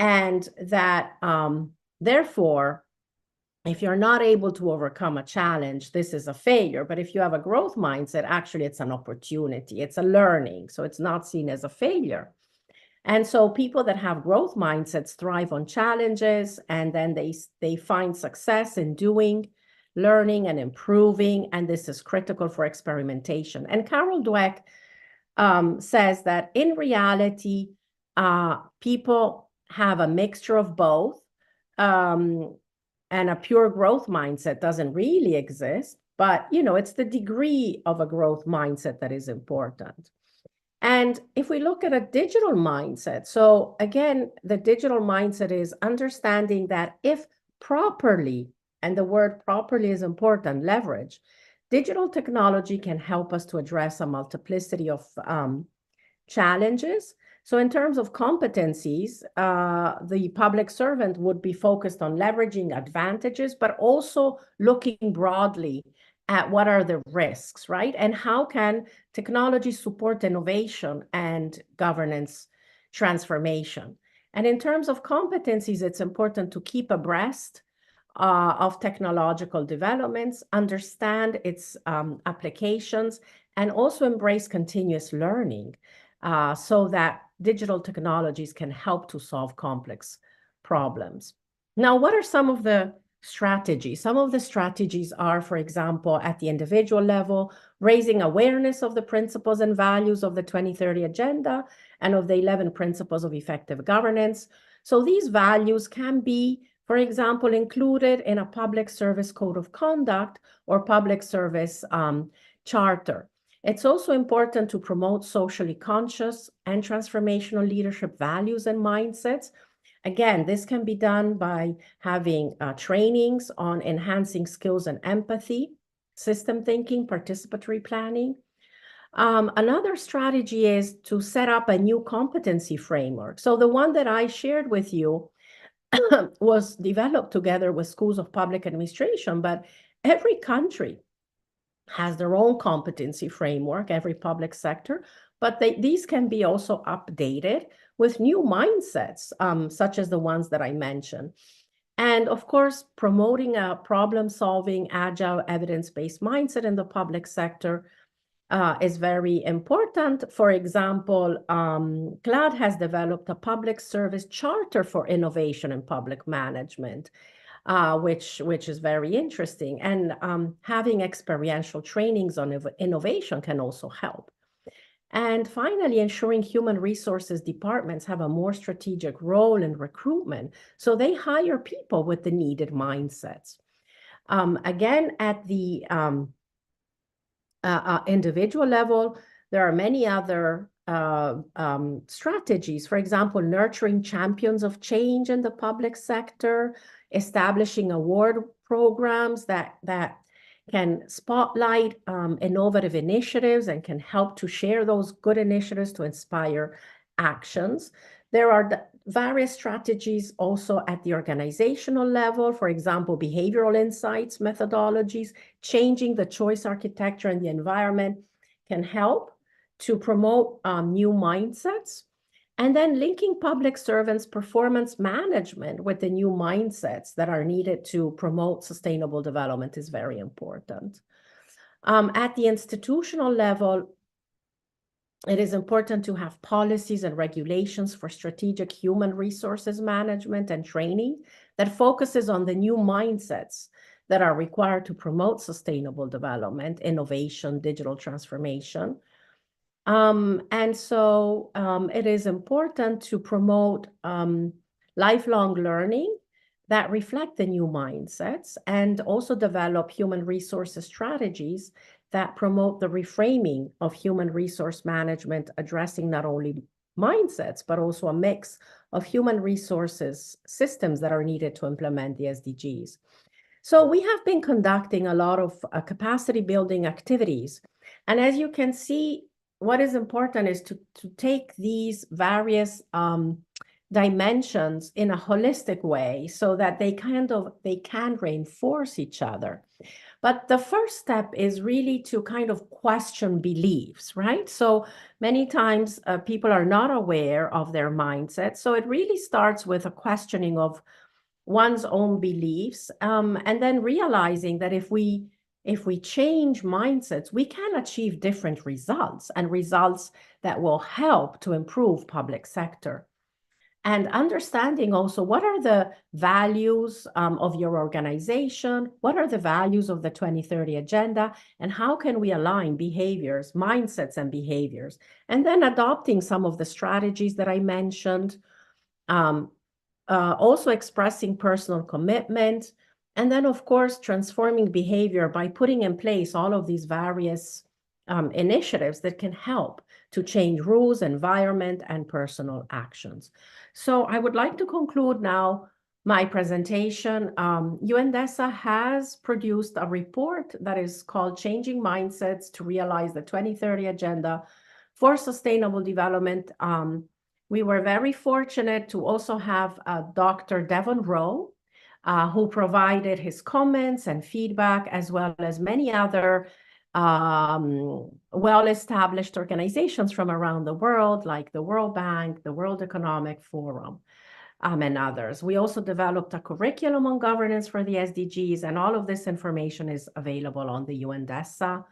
And that therefore, if you're not able to overcome a challenge, this is a failure. But if you have a growth mindset, actually it's an opportunity, it's a learning. So it's not seen as a failure. And so people that have growth mindsets thrive on challenges, and then they find success in doing, learning and improving, and this is critical for experimentation. And Carol Dweck says that in reality, people have a mixture of both, and a pure growth mindset doesn't really exist, but it's the degree of a growth mindset that is important. And if we look at a digital mindset, so again, the digital mindset is understanding that if properly, and the word properly is important, leverage, digital technology can help us to address a multiplicity of challenges. So in terms of competencies, the public servant would be focused on leveraging advantages, but also looking broadly at what are the risks, right? And how can technology support innovation and governance transformation? And in terms of competencies, it's important to keep abreast of technological developments, understand its applications, and also embrace continuous learning so that digital technologies can help to solve complex problems. Now, what are some of the strategies? Some of the strategies are, for example, at the individual level, raising awareness of the principles and values of the 2030 Agenda and of the 11 principles of effective governance. So these values can be, for example, included in a public service code of conduct or public service charter. It's also important to promote socially conscious and transformational leadership values and mindsets. Again, this can be done by having trainings on enhancing skills and empathy, system thinking, participatory planning. Another strategy is to set up a new competency framework. So the one that I shared with you was developed together with schools of public administration, but every country has their own competency framework, every public sector, but these can be also updated with new mindsets, such as the ones that I mentioned. And of course, promoting a problem-solving, agile, evidence-based mindset in the public sector is very important. For example, CLAD has developed a public service charter for innovation and public management, which is very interesting. And having experiential trainings on innovation can also help. And finally, ensuring human resources departments have a more strategic role in recruitment, so they hire people with the needed mindsets. Again, at the individual level, there are many other strategies. For example, nurturing champions of change in the public sector, establishing award programs that can spotlight innovative initiatives and can help to share those good initiatives to inspire actions. There are various strategies also at the organizational level, for example, behavioral insights, methodologies, changing the choice architecture and the environment can help to promote new mindsets. And then linking public servants' performance management with the new mindsets that are needed to promote sustainable development is very important. At the institutional level, it is important to have policies and regulations for strategic human resources management and training that focuses on the new mindsets that are required to promote sustainable development, innovation, digital transformation. And so it is important to promote lifelong learning that reflect the new mindsets and also develop human resources strategies that promote the reframing of human resource management, addressing not only mindsets, but also a mix of human resources systems that are needed to implement the SDGs. So we have been conducting a lot of capacity building activities. And as you can see, what is important is to take these various dimensions in a holistic way so that they can reinforce each other. But the first step is really to kind of question beliefs, right? So many times people are not aware of their mindset. So it really starts with a questioning of one's own beliefs, and then realizing that if we change mindsets, we can achieve different results and results that will help to improve public sector. And understanding also what are the values of your organization, what are the values of the 2030 agenda, and how can we align behaviors, mindsets and behaviors, and then adopting some of the strategies that I mentioned, also expressing personal commitment, and then of course transforming behavior by putting in place all of these various initiatives that can help to change rules, environment, and personal actions. So I would like to conclude now my presentation. UN DESA has produced a report that is called Changing Mindsets to Realize the 2030 Agenda for Sustainable Development. We were very fortunate to also have Dr. Devon Rowe, who provided his comments and feedback, as well as many other well-established organizations from around the world, like the World Bank, the World Economic Forum, and others. We also developed a curriculum on governance for the SDGs, and all of this information is available on the UN DESA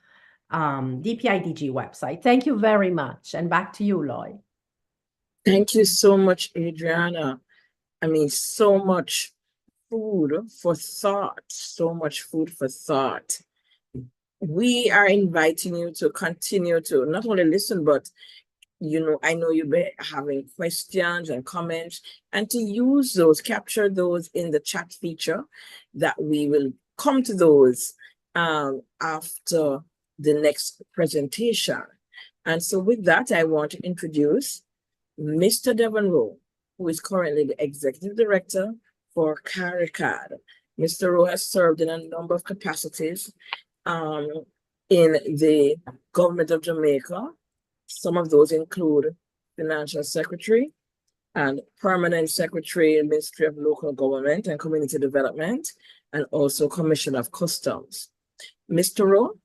DPIDG website. Thank you very much, and back to you, Lloyd. Thank you so much, Adriana. I mean, so much food for thought, so much food for thought. We are inviting you to continue to not only listen, but, you know, I know you'll be having questions and comments, and to use those, capture those in the chat feature, that we will come to those after the next presentation. And so with that, I want to introduce Mr. Devon Rowe, who is currently the Executive Director for CARICAD. Mr. Rowe has served in a number of capacities in the government of Jamaica. Some of those include Financial Secretary and Permanent Secretary in Ministry of Local Government and Community Development, and also Commissioner of Customs. Mr. Rowe,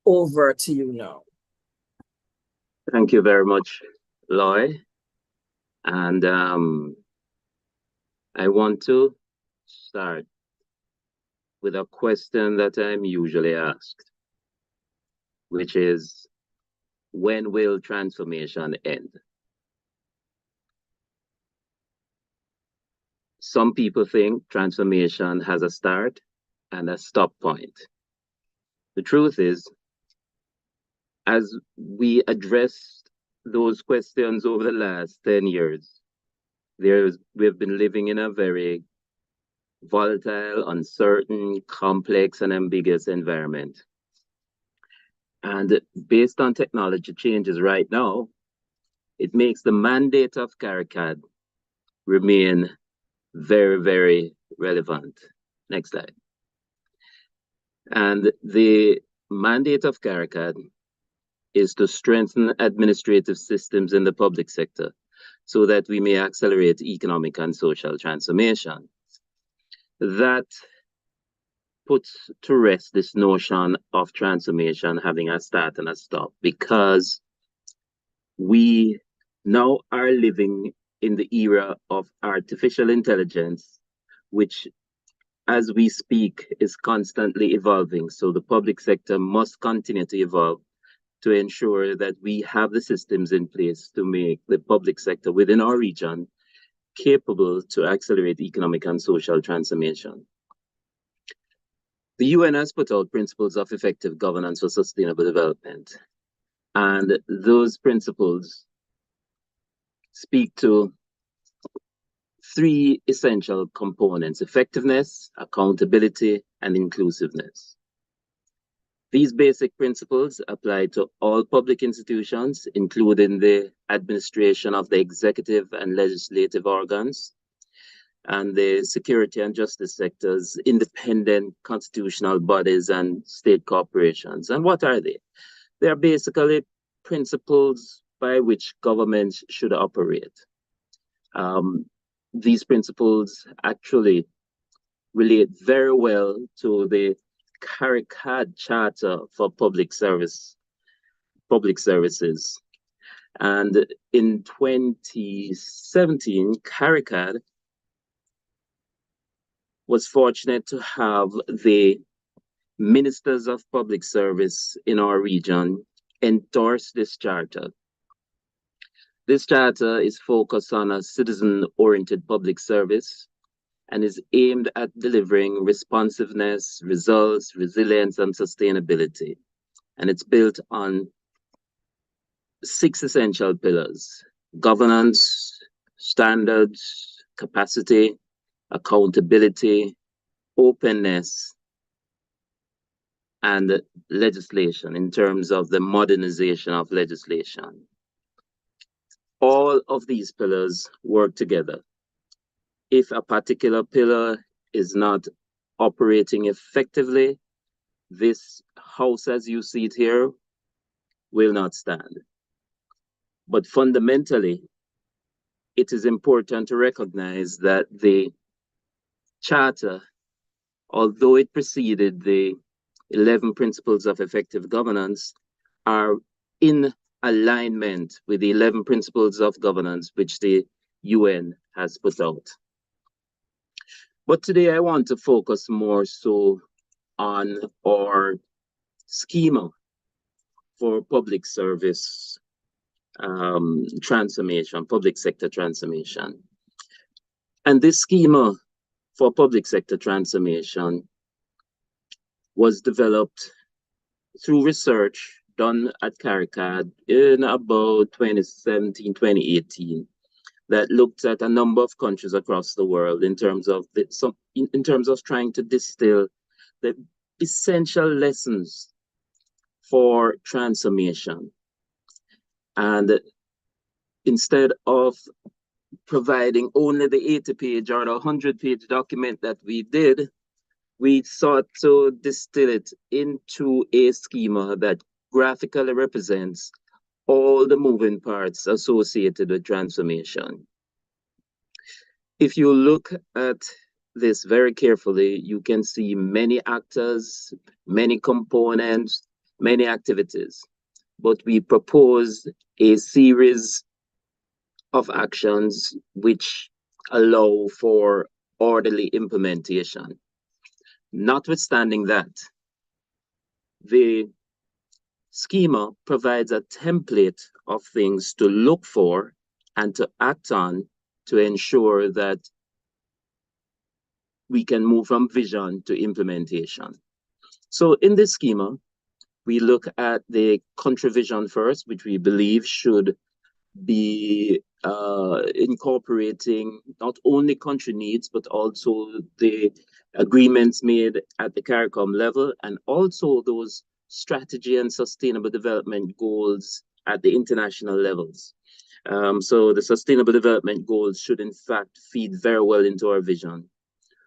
over to you now. Thank you very much, Lloyd. And I want to start with a question that I'm usually asked, which is, when will transformation end? Some people think transformation has a start and a stop point. The truth is, as we addressed those questions over the last 10 years, we've been living in a very volatile, uncertain, complex, and ambiguous environment. And based on technology changes right now, it makes the mandate of CARICAD remain very, very relevant. Next slide. And the mandate of CARICAD is to strengthen administrative systems in the public sector so that we may accelerate economic and social transformation. That puts to rest this notion of transformation having a start and a stop, because we now are living in the era of artificial intelligence, which, as we speak, is constantly evolving. So the public sector must continue to evolve to ensure that we have the systems in place to make the public sector within our region capable to accelerate economic and social transformation. The UN has put out principles of effective governance for sustainable development. And those principles speak to three essential components: effectiveness, accountability, and inclusiveness. These basic principles apply to all public institutions, including the administration of the executive and legislative organs, and the security and justice sectors, independent constitutional bodies, and state corporations. And what are they? They are basically principles by which governments should operate. These principles actually relate very well to the CARICAD Charter for Public Services. And in 2017, CARICAD was fortunate to have the ministers of public service in our region endorse this charter. This charter is focused on a citizen-oriented public service and is aimed at delivering responsiveness, results, resilience, and sustainability. And it's built on 6 essential pillars: governance, standards, capacity, accountability, openness, and legislation, in terms of the modernization of legislation. All of these pillars work together. If a particular pillar is not operating effectively, this house, as you see it here, will not stand. But fundamentally, it is important to recognize that the charter, although it preceded the 11 principles of effective governance, are in alignment with the 11 principles of governance which the UN has put out. But today I want to focus more so on our schema for public service transformation, public sector transformation. And this schema for public sector transformation was developed through research done at CARICAD in about 2017, 2018, that looked at a number of countries across the world in terms of trying to distill the essential lessons for transformation. And instead of providing only the 80-page or the 100-page document that we did, we sought to distill it into a schema that graphically represents all the moving parts associated with transformation. If you look at this very carefully, you can see many actors, many components, many activities. But we propose a series of actions which allow for orderly implementation. Notwithstanding that, the schema provides a template of things to look for and to act on to ensure that we can move from vision to implementation. So in this schema, we look at the country vision first, which we believe should be incorporating not only country needs, but also the agreements made at the CARICOM level, and also those strategy and sustainable development goals at the international levels. So the sustainable development goals should in fact feed very well into our vision.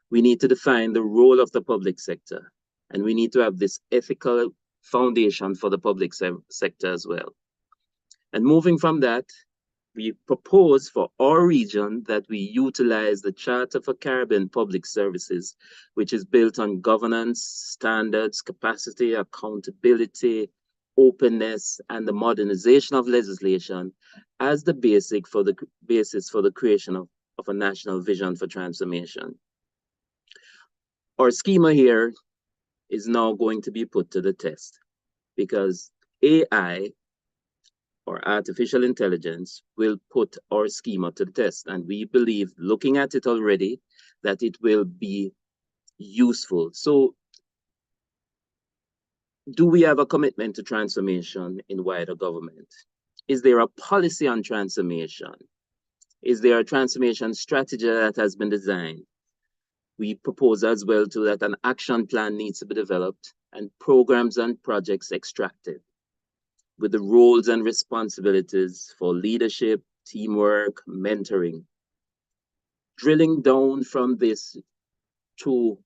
We need to define the role of the public sector, and we need to have this ethical foundation for the public sector as well. And moving from that, we propose for our region that we utilize the Charter for Caribbean Public Services, which is built on governance, standards, capacity, accountability, openness, and the modernization of legislation as the basis for the creation of a national vision for transformation. Our schema here is now going to be put to the test because AI, or artificial intelligence, will put our schema to the test. And we believe, looking at it already, that it will be useful. So do we have a commitment to transformation in wider government? Is there a policy on transformation? Is there a transformation strategy that has been designed? We propose as well too that an action plan needs to be developed and programs and projects extracted with the roles and responsibilities for leadership, teamwork, mentoring. Drilling down from this to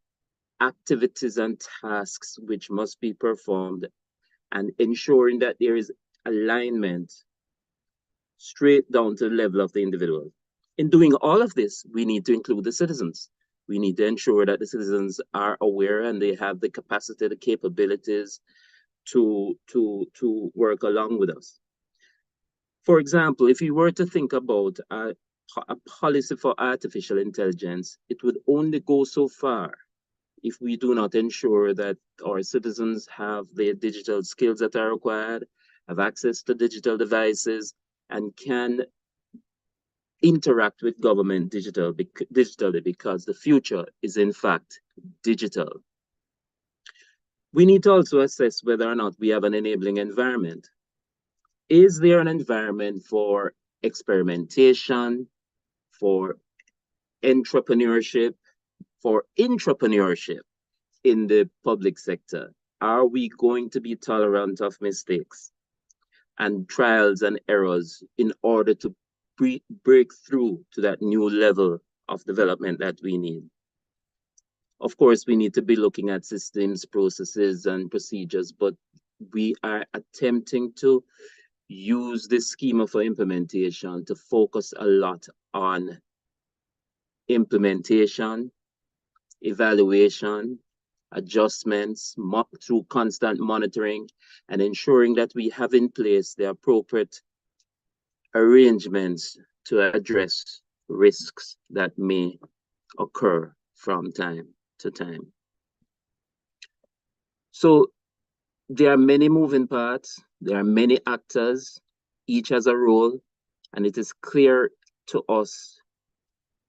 activities and tasks which must be performed and ensuring that there is alignment straight down to the level of the individual. In doing all of this, we need to include the citizens. We need to ensure that the citizens are aware and they have the capacity, the capabilities to work along with us. For example, if you were to think about a policy for artificial intelligence, it would only go so far if we do not ensure that our citizens have the digital skills that are required, have access to digital devices, and can interact with government digitally, because the future is in fact digital. We need to also assess whether or not we have an enabling environment. Is there an environment for experimentation, for entrepreneurship, for intrapreneurship in the public sector? Are we going to be tolerant of mistakes and trials and errors in order to break through to that new level of development that we need? Of course, we need to be looking at systems, processes, and procedures, but we are attempting to use this schema for implementation to focus a lot on implementation, evaluation, adjustments through constant monitoring, and ensuring that we have in place the appropriate arrangements to address risks that may occur from time to time. So there are many moving parts, there are many actors, each has a role, and it is clear to us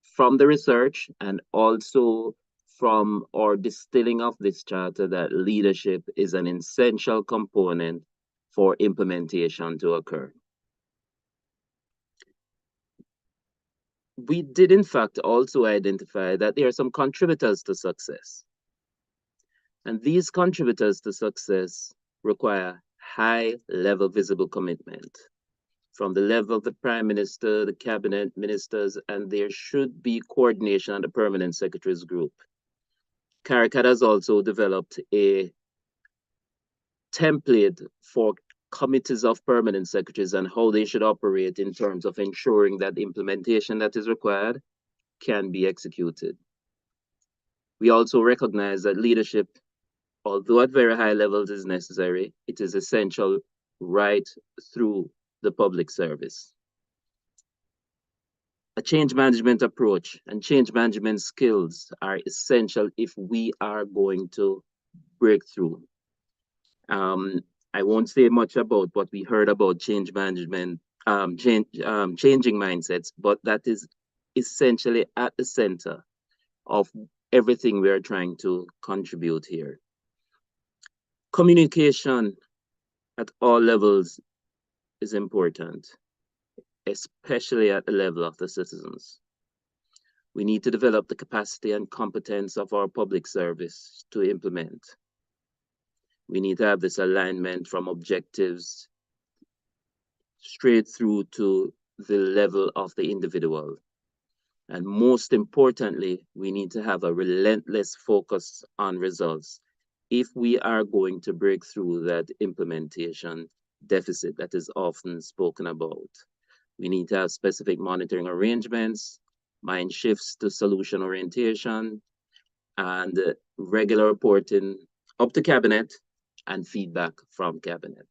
from the research and also from our distilling of this charter that leadership is an essential component for implementation to occur. We did in fact also identify that there are some contributors to success. And these contributors to success require high-level visible commitment from the level of the Prime Minister, the Cabinet Ministers, and there should be coordination at the Permanent Secretaries Group. CARICAD has also developed a template for committees of permanent secretaries and how they should operate in terms of ensuring that the implementation that is required can be executed. We also recognize that leadership, although at very high levels is necessary, it is essential right through the public service. A change management approach and change management skills are essential if we are going to break through. I won't say much about what we heard about change management, changing mindsets, but that is essentially at the center of everything we are trying to contribute here. Communication at all levels is important, especially at the level of the citizens. We need to develop the capacity and competence of our public service to implement. We need to have this alignment from objectives straight through to the level of the individual. And most importantly, we need to have a relentless focus on results if we are going to break through that implementation deficit that is often spoken about. We need to have specific monitoring arrangements, mind shifts to solution orientation, and regular reporting up to cabinet and feedback from cabinet.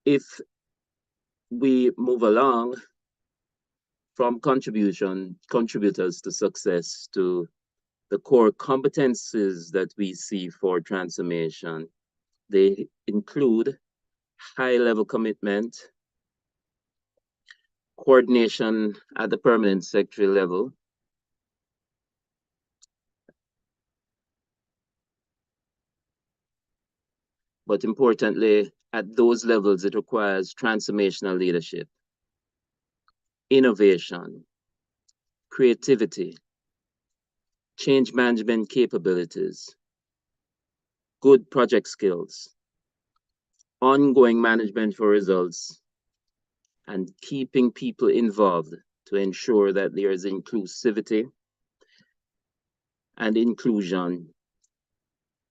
If we move along from contributors to success to the core competencies that we see for transformation, they include high-level commitment, coordination at the permanent secretary level, but importantly, at those levels, it requires transformational leadership, innovation, creativity, change management capabilities, good project skills, ongoing management for results, and keeping people involved to ensure that there is inclusivity and inclusion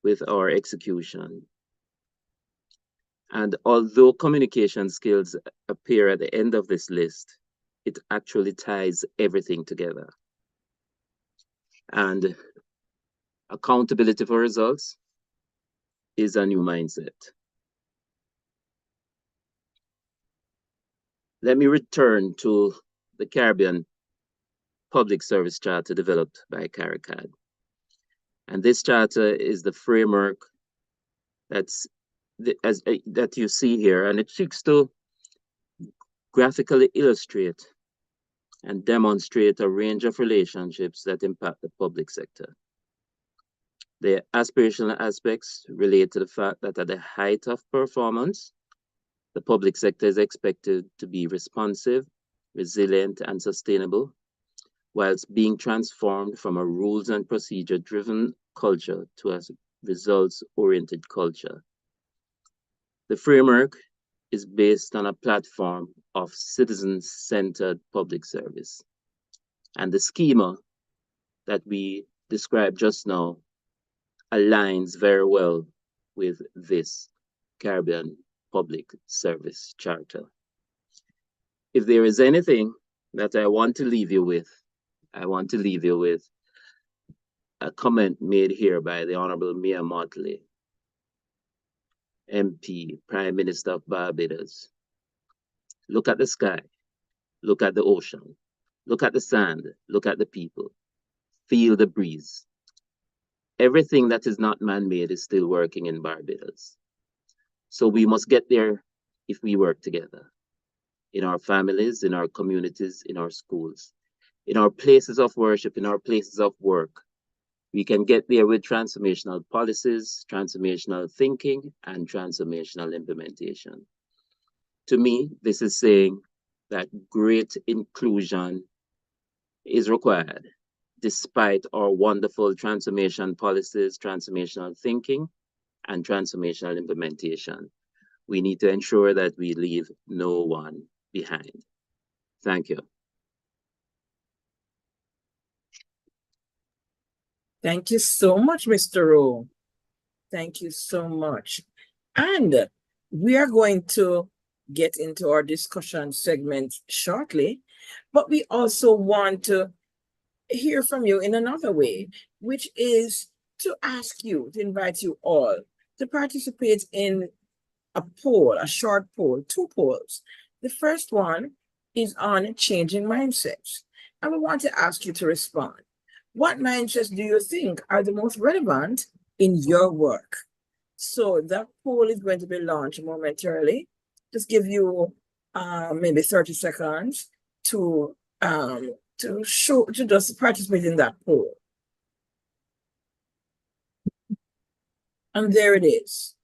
with our execution. And although communication skills appear at the end of this list, it actually ties everything together. And accountability for results is a new mindset. Let me return to the Caribbean Public Service Charter developed by CARICAD. And this charter is the framework that you see here, and it seeks to graphically illustrate and demonstrate a range of relationships that impact the public sector. The aspirational aspects relate to the fact that at the height of performance, the public sector is expected to be responsive, resilient, and sustainable, whilst being transformed from a rules and procedure-driven culture to a results-oriented culture. The framework is based on a platform of citizen-centered public service. And the schema that we described just now aligns very well with this Caribbean Public Service Charter. If there is anything that I want to leave you with, I want to leave you with a comment made here by the Honorable Mia Mottley, MP, Prime Minister of Barbados. Look at the sky, look at the ocean, look at the sand, look at the people, feel the breeze. Everything that is not man-made is still working in Barbados. So we must get there if we work together, in our families, in our communities, in our schools, in our places of worship, in our places of work. We can get there with transformational policies, transformational thinking, and transformational implementation. To me, this is saying that great inclusion is required, despite our wonderful transformation policies, transformational thinking, and transformational implementation. We need to ensure that we leave no one behind. Thank you. Thank you so much, Mr. Rowe. Thank you so much. And we are going to get into our discussion segment shortly, but we also want to hear from you in another way, which is to ask you, to invite you all to participate in a poll, a short poll, 2 polls. The first one is on changing mindsets. And we want to ask you to respond. What mindsets do you think are the most relevant in your work? So that poll is going to be launched momentarily. Just give you maybe 30 seconds to just participate in that poll. And there it is.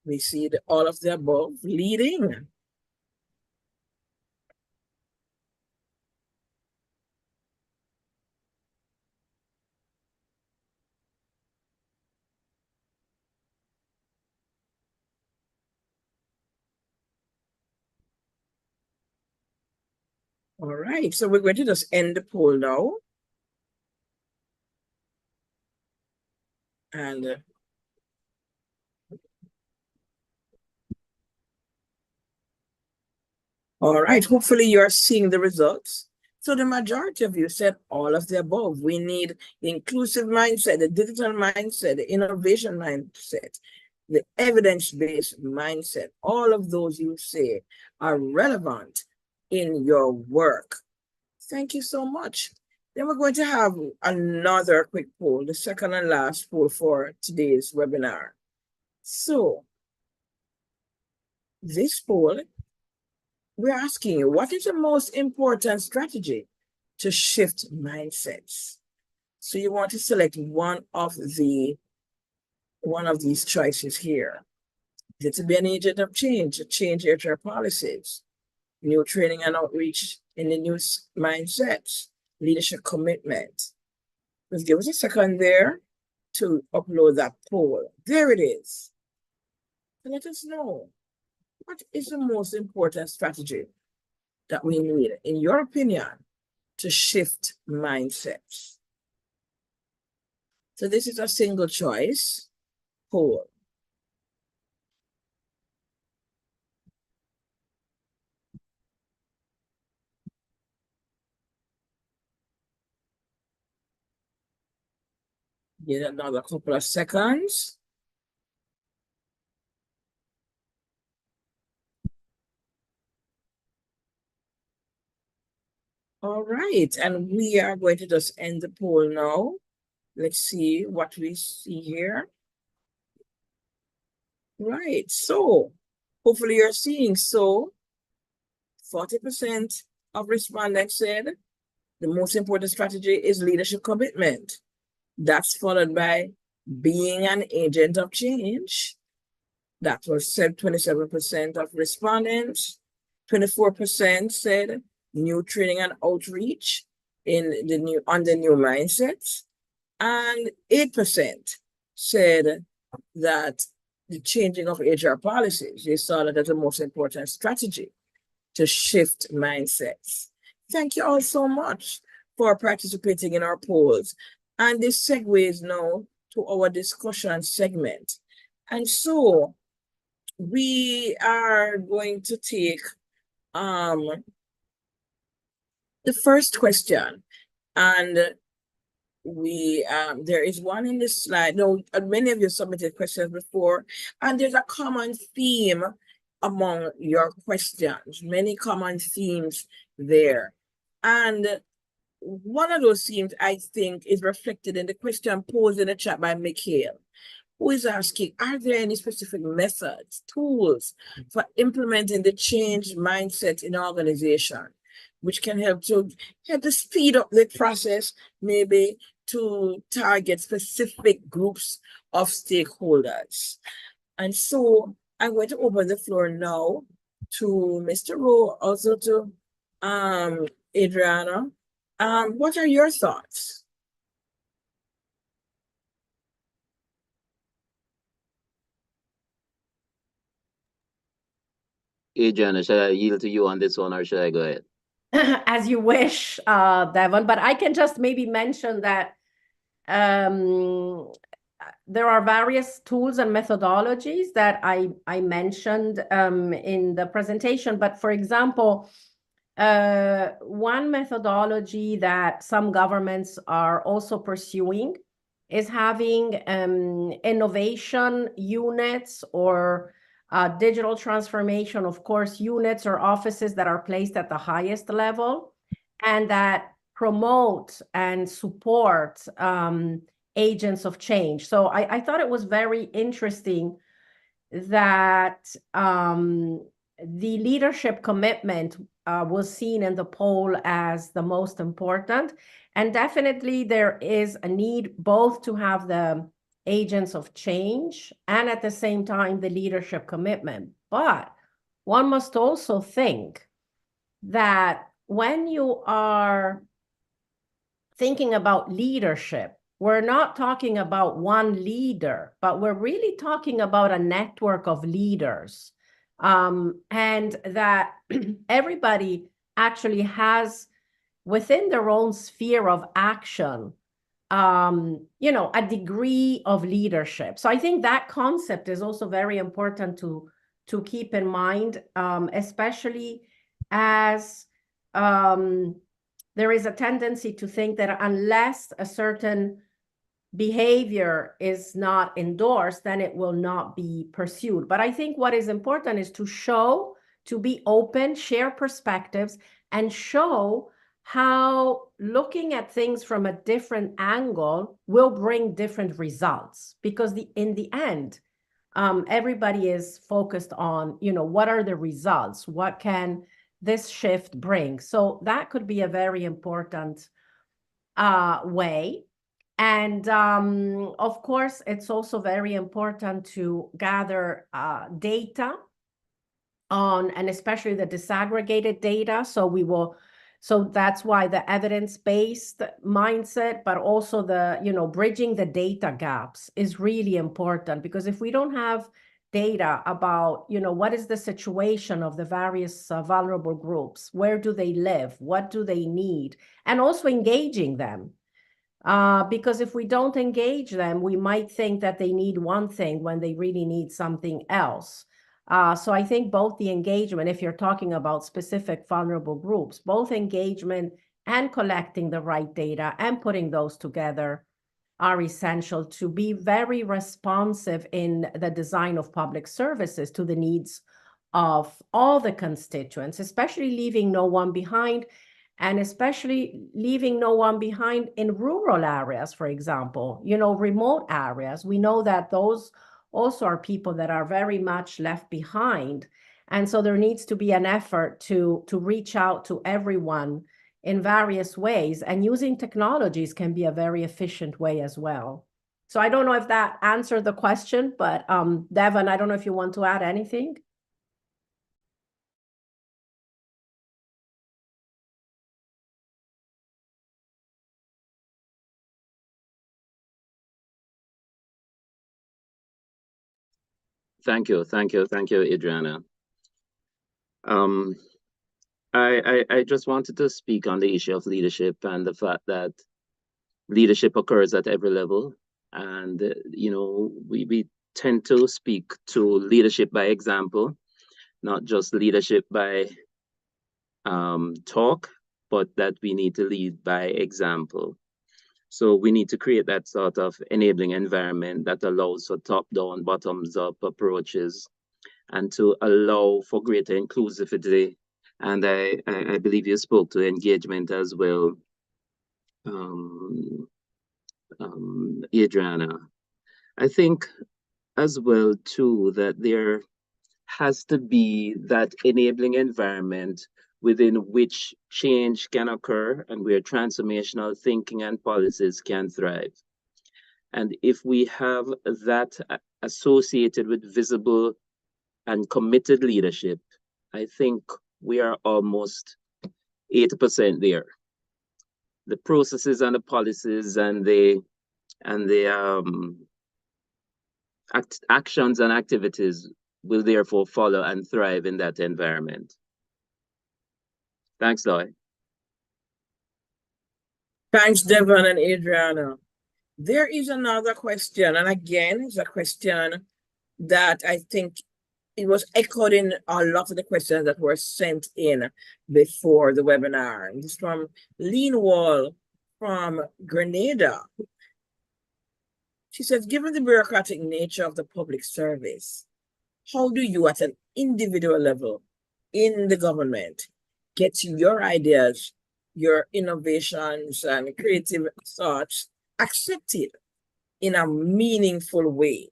We see all of the above leading. All right, so we're going to just end the poll now. And all right, hopefully you're seeing the results. So the majority of you said all of the above. We need the inclusive mindset, the digital mindset, the innovation mindset, the evidence-based mindset. All of those you say are relevant in your work. Thank you so much. Then we're going to have another quick poll, the second and last poll for today's webinar. So this poll, we're asking you, what is the most important strategy to shift mindsets? So you want to select one of these choices here. Is it to be an agent of change, to change HR policies, new training and outreach in the new mindsets, leadership commitment? Just give us a second there to upload that poll. There it is. So let us know, what is the most important strategy that we need, in your opinion, to shift mindsets? So this is a single choice poll. Give it another couple of seconds. All right, and we are going to just end the poll now. Let's see what we see here. Right, so hopefully you're seeing, so 40% of respondents said the most important strategy is leadership commitment. That's followed by being an agent of change. That was said 27% of respondents. 24% said new training and outreach on the new mindsets. And 8% said that the changing of HR policies, they saw that as the most important strategy to shift mindsets. Thank you all so much for participating in our polls. And this segues now to our discussion segment. And so we are going to take the first question, and there is one in this slide. No, many of you submitted questions before, and there's a common theme among your questions, many common themes there. And one of those themes, I think, is reflected in the question posed in the chat by Mikhail, who is asking, are there any specific methods, tools for implementing the change mindset in our organization, which can help to speed up the process, maybe to target specific groups of stakeholders? And so I'm going to open the floor now to Mr. Rowe, also to Adriana. What are your thoughts? Adriana, should I yield to you on this one, or should I go ahead? As you wish, Devon, but I can just maybe mention that there are various tools and methodologies that I mentioned in the presentation. But for example, one methodology that some governments are also pursuing is having innovation units or digital transformation, of course, units or offices that are placed at the highest level and that promote and support agents of change. So I thought it was very interesting that the leadership commitment was seen in the poll as the most important. And definitely there is a need both to have the agents of change and at the same time the leadership commitment. But one must also think that when you are thinking about leadership, we're not talking about one leader, but we're really talking about a network of leaders. And that everybody actually has within their own sphere of action, a degree of leadership. So I think that concept is also very important to keep in mind, especially as there is a tendency to think that unless a certain behavior is not endorsed, then it will not be pursued. But I think what is important is to show, to be open, share perspectives, and show how looking at things from a different angle will bring different results. Because in the end, everybody is focused on, what are the results? What can this shift bring? So that could be a very important way. And of course, it's also very important to gather data on, and especially the disaggregated data. So that's why the evidence-based mindset, but also the, bridging the data gaps is really important, because if we don't have data about, what is the situation of the various vulnerable groups, where do they live, what do they need, and also engaging them. Because if we don't engage them, we might think that they need one thing when they really need something else. So I think both the engagement, if you're talking about specific vulnerable groups, both engagement and collecting the right data and putting those together are essential to be very responsive in the design of public services to the needs of all the constituents, especially leaving no one behind, and especially leaving no one behind in rural areas, for example, remote areas. We know that those also are people that are very much left behind. And so there needs to be an effort to reach out to everyone in various ways, and using technologies can be a very efficient way as well. So I don't know if that answered the question, but Devon, I don't know if you want to add anything. Thank you, Adriana. I just wanted to speak on the issue of leadership and the fact that leadership occurs at every level. And, we tend to speak to leadership by example, not just leadership by talk, but that we need to lead by example. So we need to create that sort of enabling environment that allows for top-down, bottoms-up approaches, and to allow for greater inclusivity. And I believe you spoke to engagement as well, Adriana. I think as well too that there has to be that enabling environment within which change can occur and where transformational thinking and policies can thrive. And if we have that associated with visible and committed leadership, I think we are almost 80% there. The processes and the policies and the actions and activities will therefore follow and thrive in that environment. Thanks, Loy. Thanks, Devon and Adriana. There is another question, and again, it's a question that I think it was echoed in a lot of the questions that were sent in before the webinar. This is from Lean Wall from Grenada. She says, given the bureaucratic nature of the public service, how do you at an individual level in the government get your ideas, your innovations and creative thoughts accepted in a meaningful way?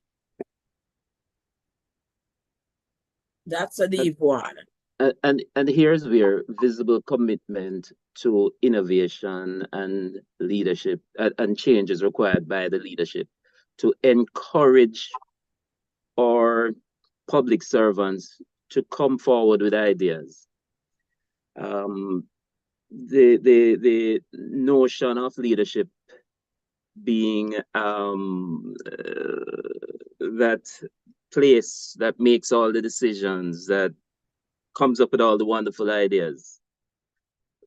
That's a deep one. And here's where visible commitment to innovation and leadership and change is required by the leadership to encourage our public servants to come forward with ideas. The notion of leadership being that place that makes all the decisions, that comes up with all the wonderful ideas.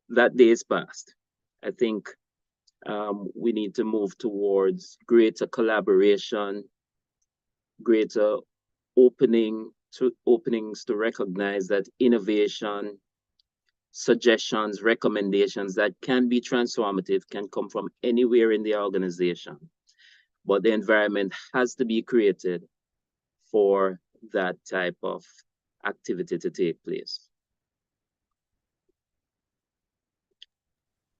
that day is past. I think we need to move towards greater collaboration, greater openings to recognize that innovation, suggestions, recommendations that can be transformative can come from anywhere in the organization. But the environment has to be created for that type of activity to take place.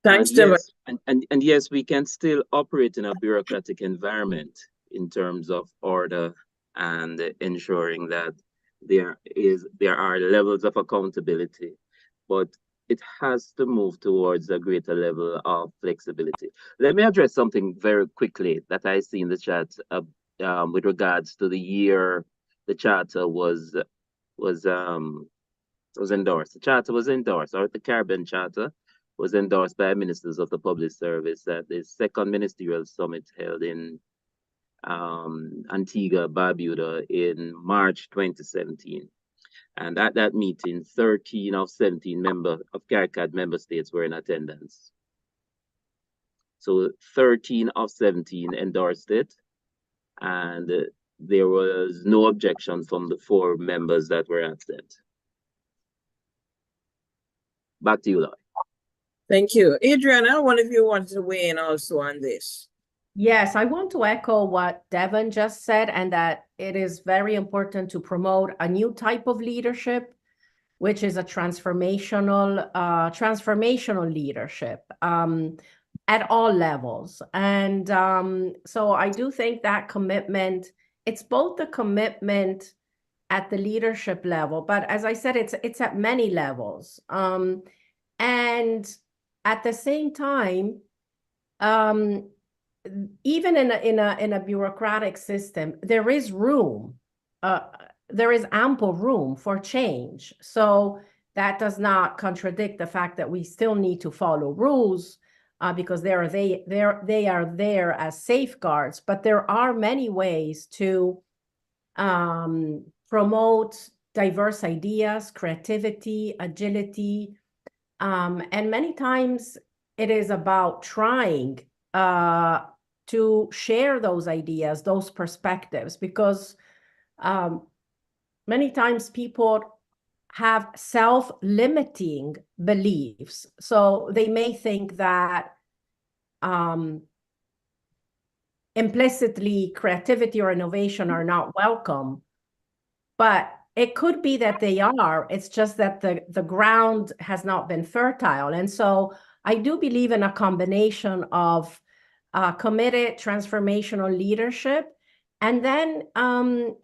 Thanks, and Devon. yes, and yes, we can still operate in a bureaucratic environment in terms of order and ensuring that there are levels of accountability, but it has to move towards a greater level of flexibility. Let me address something very quickly that I see in the chat with regards to the year the charter was endorsed. The charter was endorsed, or the Caribbean Charter was endorsed by ministers of the public service at the second ministerial summit held in Antigua, Barbuda in March 2017. And at that meeting, 13 of 17 members of CARICAD member states were in attendance. So 13 of 17 endorsed it, and there was no objection from the 4 members that were absent. Back to you, Lloyd. Thank you. Adriana, I wonder if you wanted to weigh in also on this. Yes, I want to echo what Devon just said, and that it is very important to promote a new type of leadership, which is a transformational leadership at all levels. And so I do think that commitment, it's both the commitment at the leadership level, but as I said, it's at many levels. And at the same time, even in a bureaucratic system, there is room. There is ample room for change. So that does not contradict the fact that we still need to follow rules because they are there as safeguards. But there are many ways to promote diverse ideas, creativity, agility, and many times it is about trying to share those ideas, those perspectives, because many times people have self-limiting beliefs. So they may think that implicitly creativity or innovation are not welcome, but it could be that they are. It's just that the ground has not been fertile. And so I do believe in a combination of committed transformational leadership and then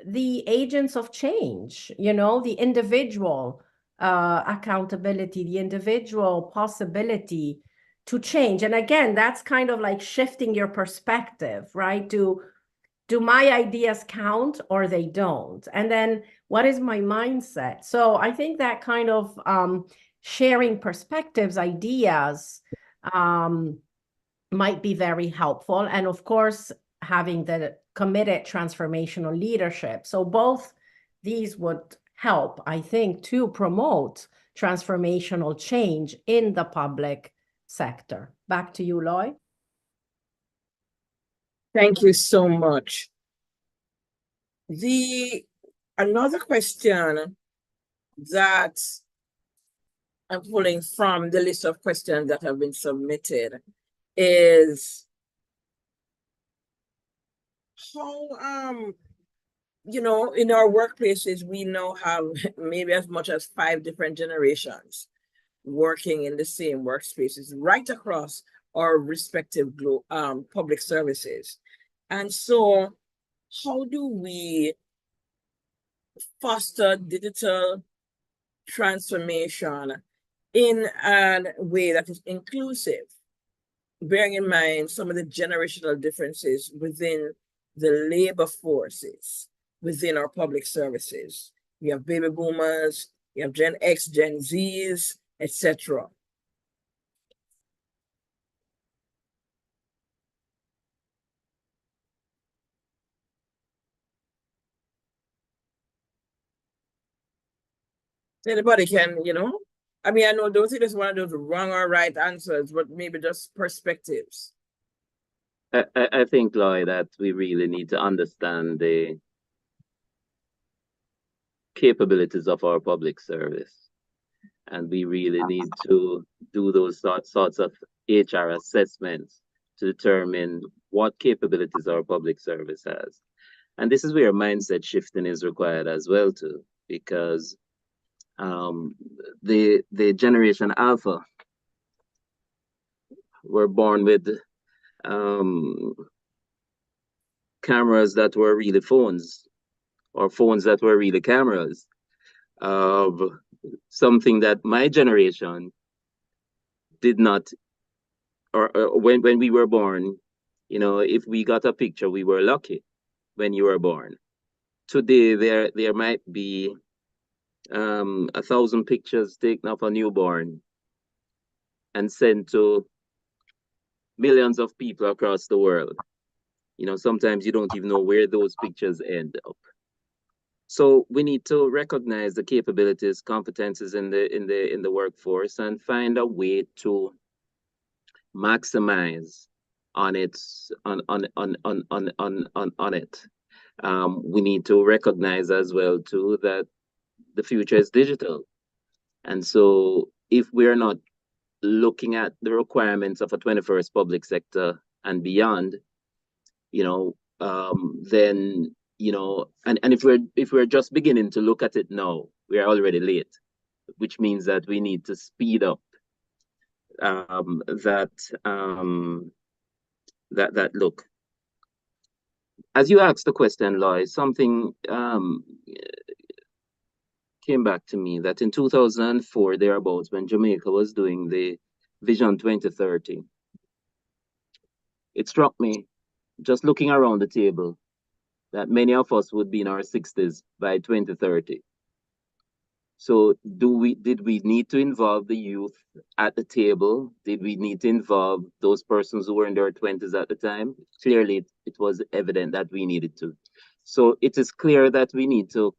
the agents of change, the individual accountability, the individual possibility to change. And again, that's kind of like shifting your perspective, right? Do my ideas count or they don't? And then what is my mindset? So I think that kind of sharing perspectives, ideas might be very helpful. And of course, having the committed transformational leadership. So both these would help, I think, to promote transformational change in the public sector. Back to you, Lloyd. Thank you so much. Another question that I'm pulling from the list of questions that have been submitted is how in our workplaces we now have maybe as much as 5 different generations working in the same workspaces right across our respective public services. And so how do we foster digital transformation in a way that is inclusive, bearing in mind some of the generational differences within the labor forces within our public services? We have baby boomers, we have Gen X, Gen Zs, etc. Anybody can, I mean, I know, don't think it's one of those wrong or right answers, but maybe just perspectives. I think, Lloyd, that we really need to understand the capabilities of our public service. And we really need to do those sorts of HR assessments to determine what capabilities our public service has. And this is where mindset shifting is required as well too, because the generation Alpha were born with cameras that were really phones, or phones that were really cameras. Of something that my generation did not, or when we were born, you know, if we got a picture, we were lucky when you were born. Today, there might be 1,000 pictures taken of a newborn and sent to millions of people across the world. You know, sometimes you don't even know where those pictures end up. So we need to recognize the capabilities, competences in the workforce, and find a way to maximize on it. We need to recognize as well too that the future is digital, and so if we're not looking at the requirements of a 21st public sector and beyond, you know, then, you know, and if we're just beginning to look at it now, we are already late, which means that we need to speed up that look. As you asked the question, Loy, something came back to me that in 2004, thereabouts, when Jamaica was doing the Vision 2030, it struck me, just looking around the table, that many of us would be in our 60s by 2030. So did we need to involve the youth at the table? Did we need to involve those persons who were in their 20s at the time? Clearly, it was evident that we needed to. So it is clear that we need to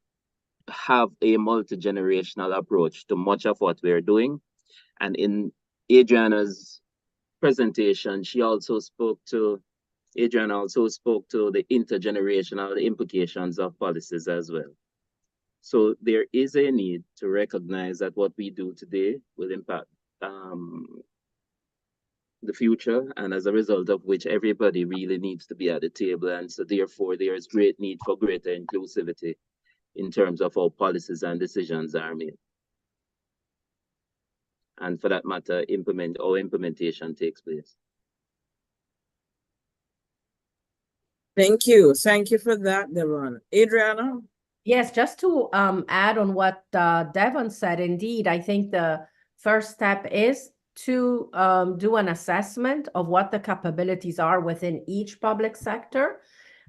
have a multi-generational approach to much of what we're doing. And in Adriana's presentation, Adriana also spoke to the intergenerational implications of policies as well. So there is a need to recognize that what we do today will impact the future, and as a result of which everybody really needs to be at the table. And so therefore there is great need for greater inclusivity in terms of how policies and decisions are made. And for that matter, implementation takes place. Thank you. Thank you for that, Devon. Adriana? Yes, just to add on what Devon said, indeed, I think the first step is to do an assessment of what the capabilities are within each public sector.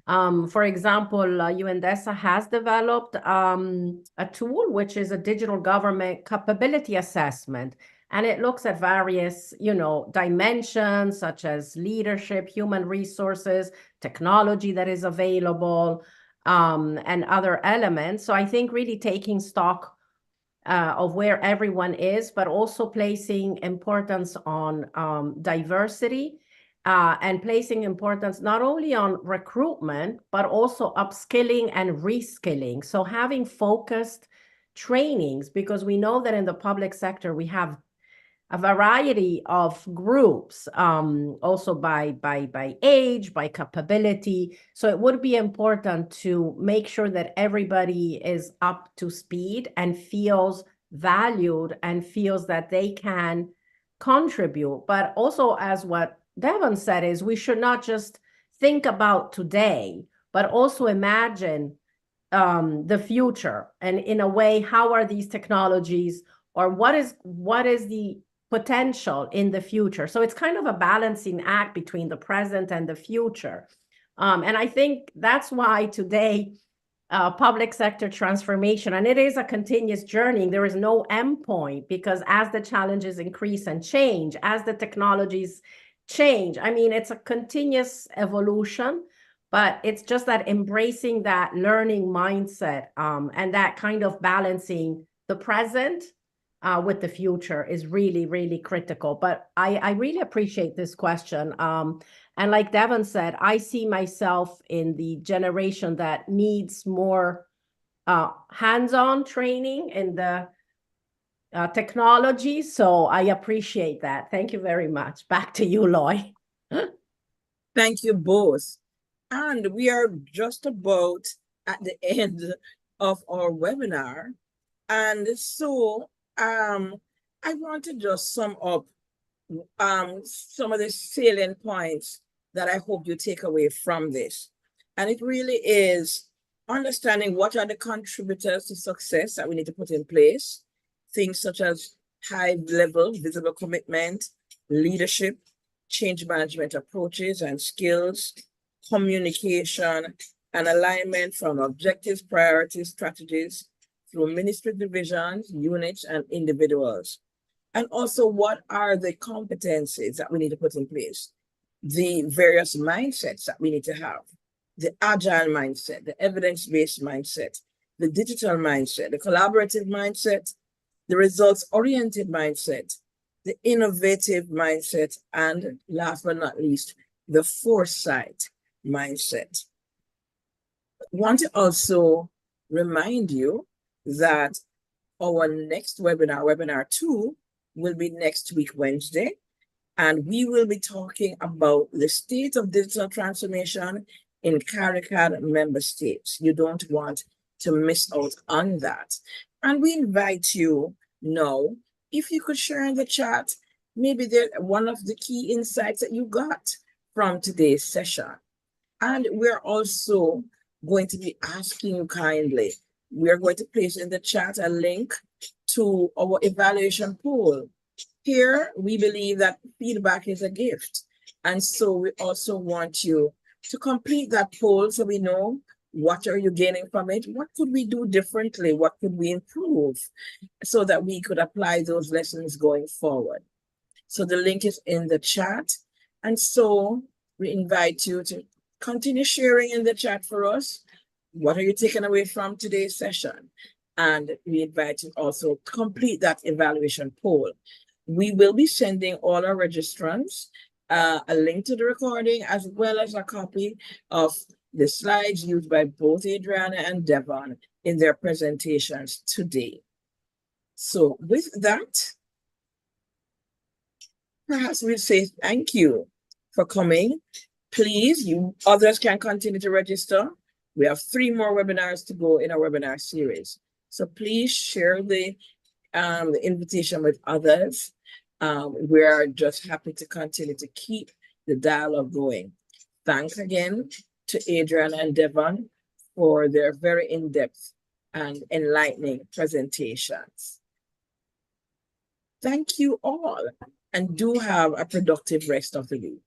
For example, UN DESA has developed a tool, which is a digital government capability assessment. And it looks at various, you know, dimensions such as leadership, human resources, technology that is available, and other elements. So I think really taking stock of where everyone is, but also placing importance on diversity, and placing importance not only on recruitment, but also upskilling and reskilling. So having focused trainings, because we know that in the public sector, we have a variety of groups, also by age, by capability. So it would be important to make sure that everybody is up to speed and feels valued and feels that they can contribute. But also, as what Devon said, is we should not just think about today, but also imagine the future. And in a way, how are these technologies, or what is the potential in the future? So it's kind of a balancing act between the present and the future. And I think that's why today, public sector transformation, and it is a continuous journey, there is no end point, because as the challenges increase and change, as the technologies change, I mean, it's a continuous evolution, but it's just that embracing that learning mindset, and that kind of balancing the present with the future is really, really critical. But I really appreciate this question. And like Devon said, I see myself in the generation that needs more hands-on training in the technology. So I appreciate that. Thank you very much. Back to you, Loy. Thank you both. And we are just about at the end of our webinar. And so I want to just sum up some of the salient points that I hope you take away from this. And it really is understanding what are the contributors to success that we need to put in place. Things such as high-level visible commitment, leadership, change management approaches and skills, communication, and alignment from objectives, priorities, strategies through ministry divisions, units, and individuals. And also, what are the competencies that we need to put in place? The various mindsets that we need to have. The agile mindset, the evidence-based mindset, the digital mindset, the collaborative mindset, the results-oriented mindset, the innovative mindset, and last but not least, the foresight mindset. I want to also remind you that our next webinar, webinar 2, will be next week, Wednesday, and we will be talking about the state of digital transformation in CARICAD member states. You don't want to miss out on that. And we invite you now, if you could share in the chat, maybe one of the key insights that you got from today's session. And we're also going to be asking you kindly, we're going to place in the chat a link to our evaluation poll. Here, we believe that feedback is a gift. And so we also want you to complete that poll so we know what are you gaining from it? What could we do differently? What could we improve so that we could apply those lessons going forward? So the link is in the chat. And so we invite you to continue sharing in the chat for us. What are you taking away from today's session? And we invite you also to complete that evaluation poll. We will be sending all our registrants a link to the recording as well as a copy of the slides used by both Adriana and Devon in their presentations today. So with that, perhaps we'll say thank you for coming. Please, you others can continue to register. We have 3 more webinars to go in our webinar series. So please share the invitation with others. We are just happy to continue to keep the dialogue going. Thanks again to Adrian and Devon for their very in-depth and enlightening presentations. Thank you all, and do have a productive rest of the week.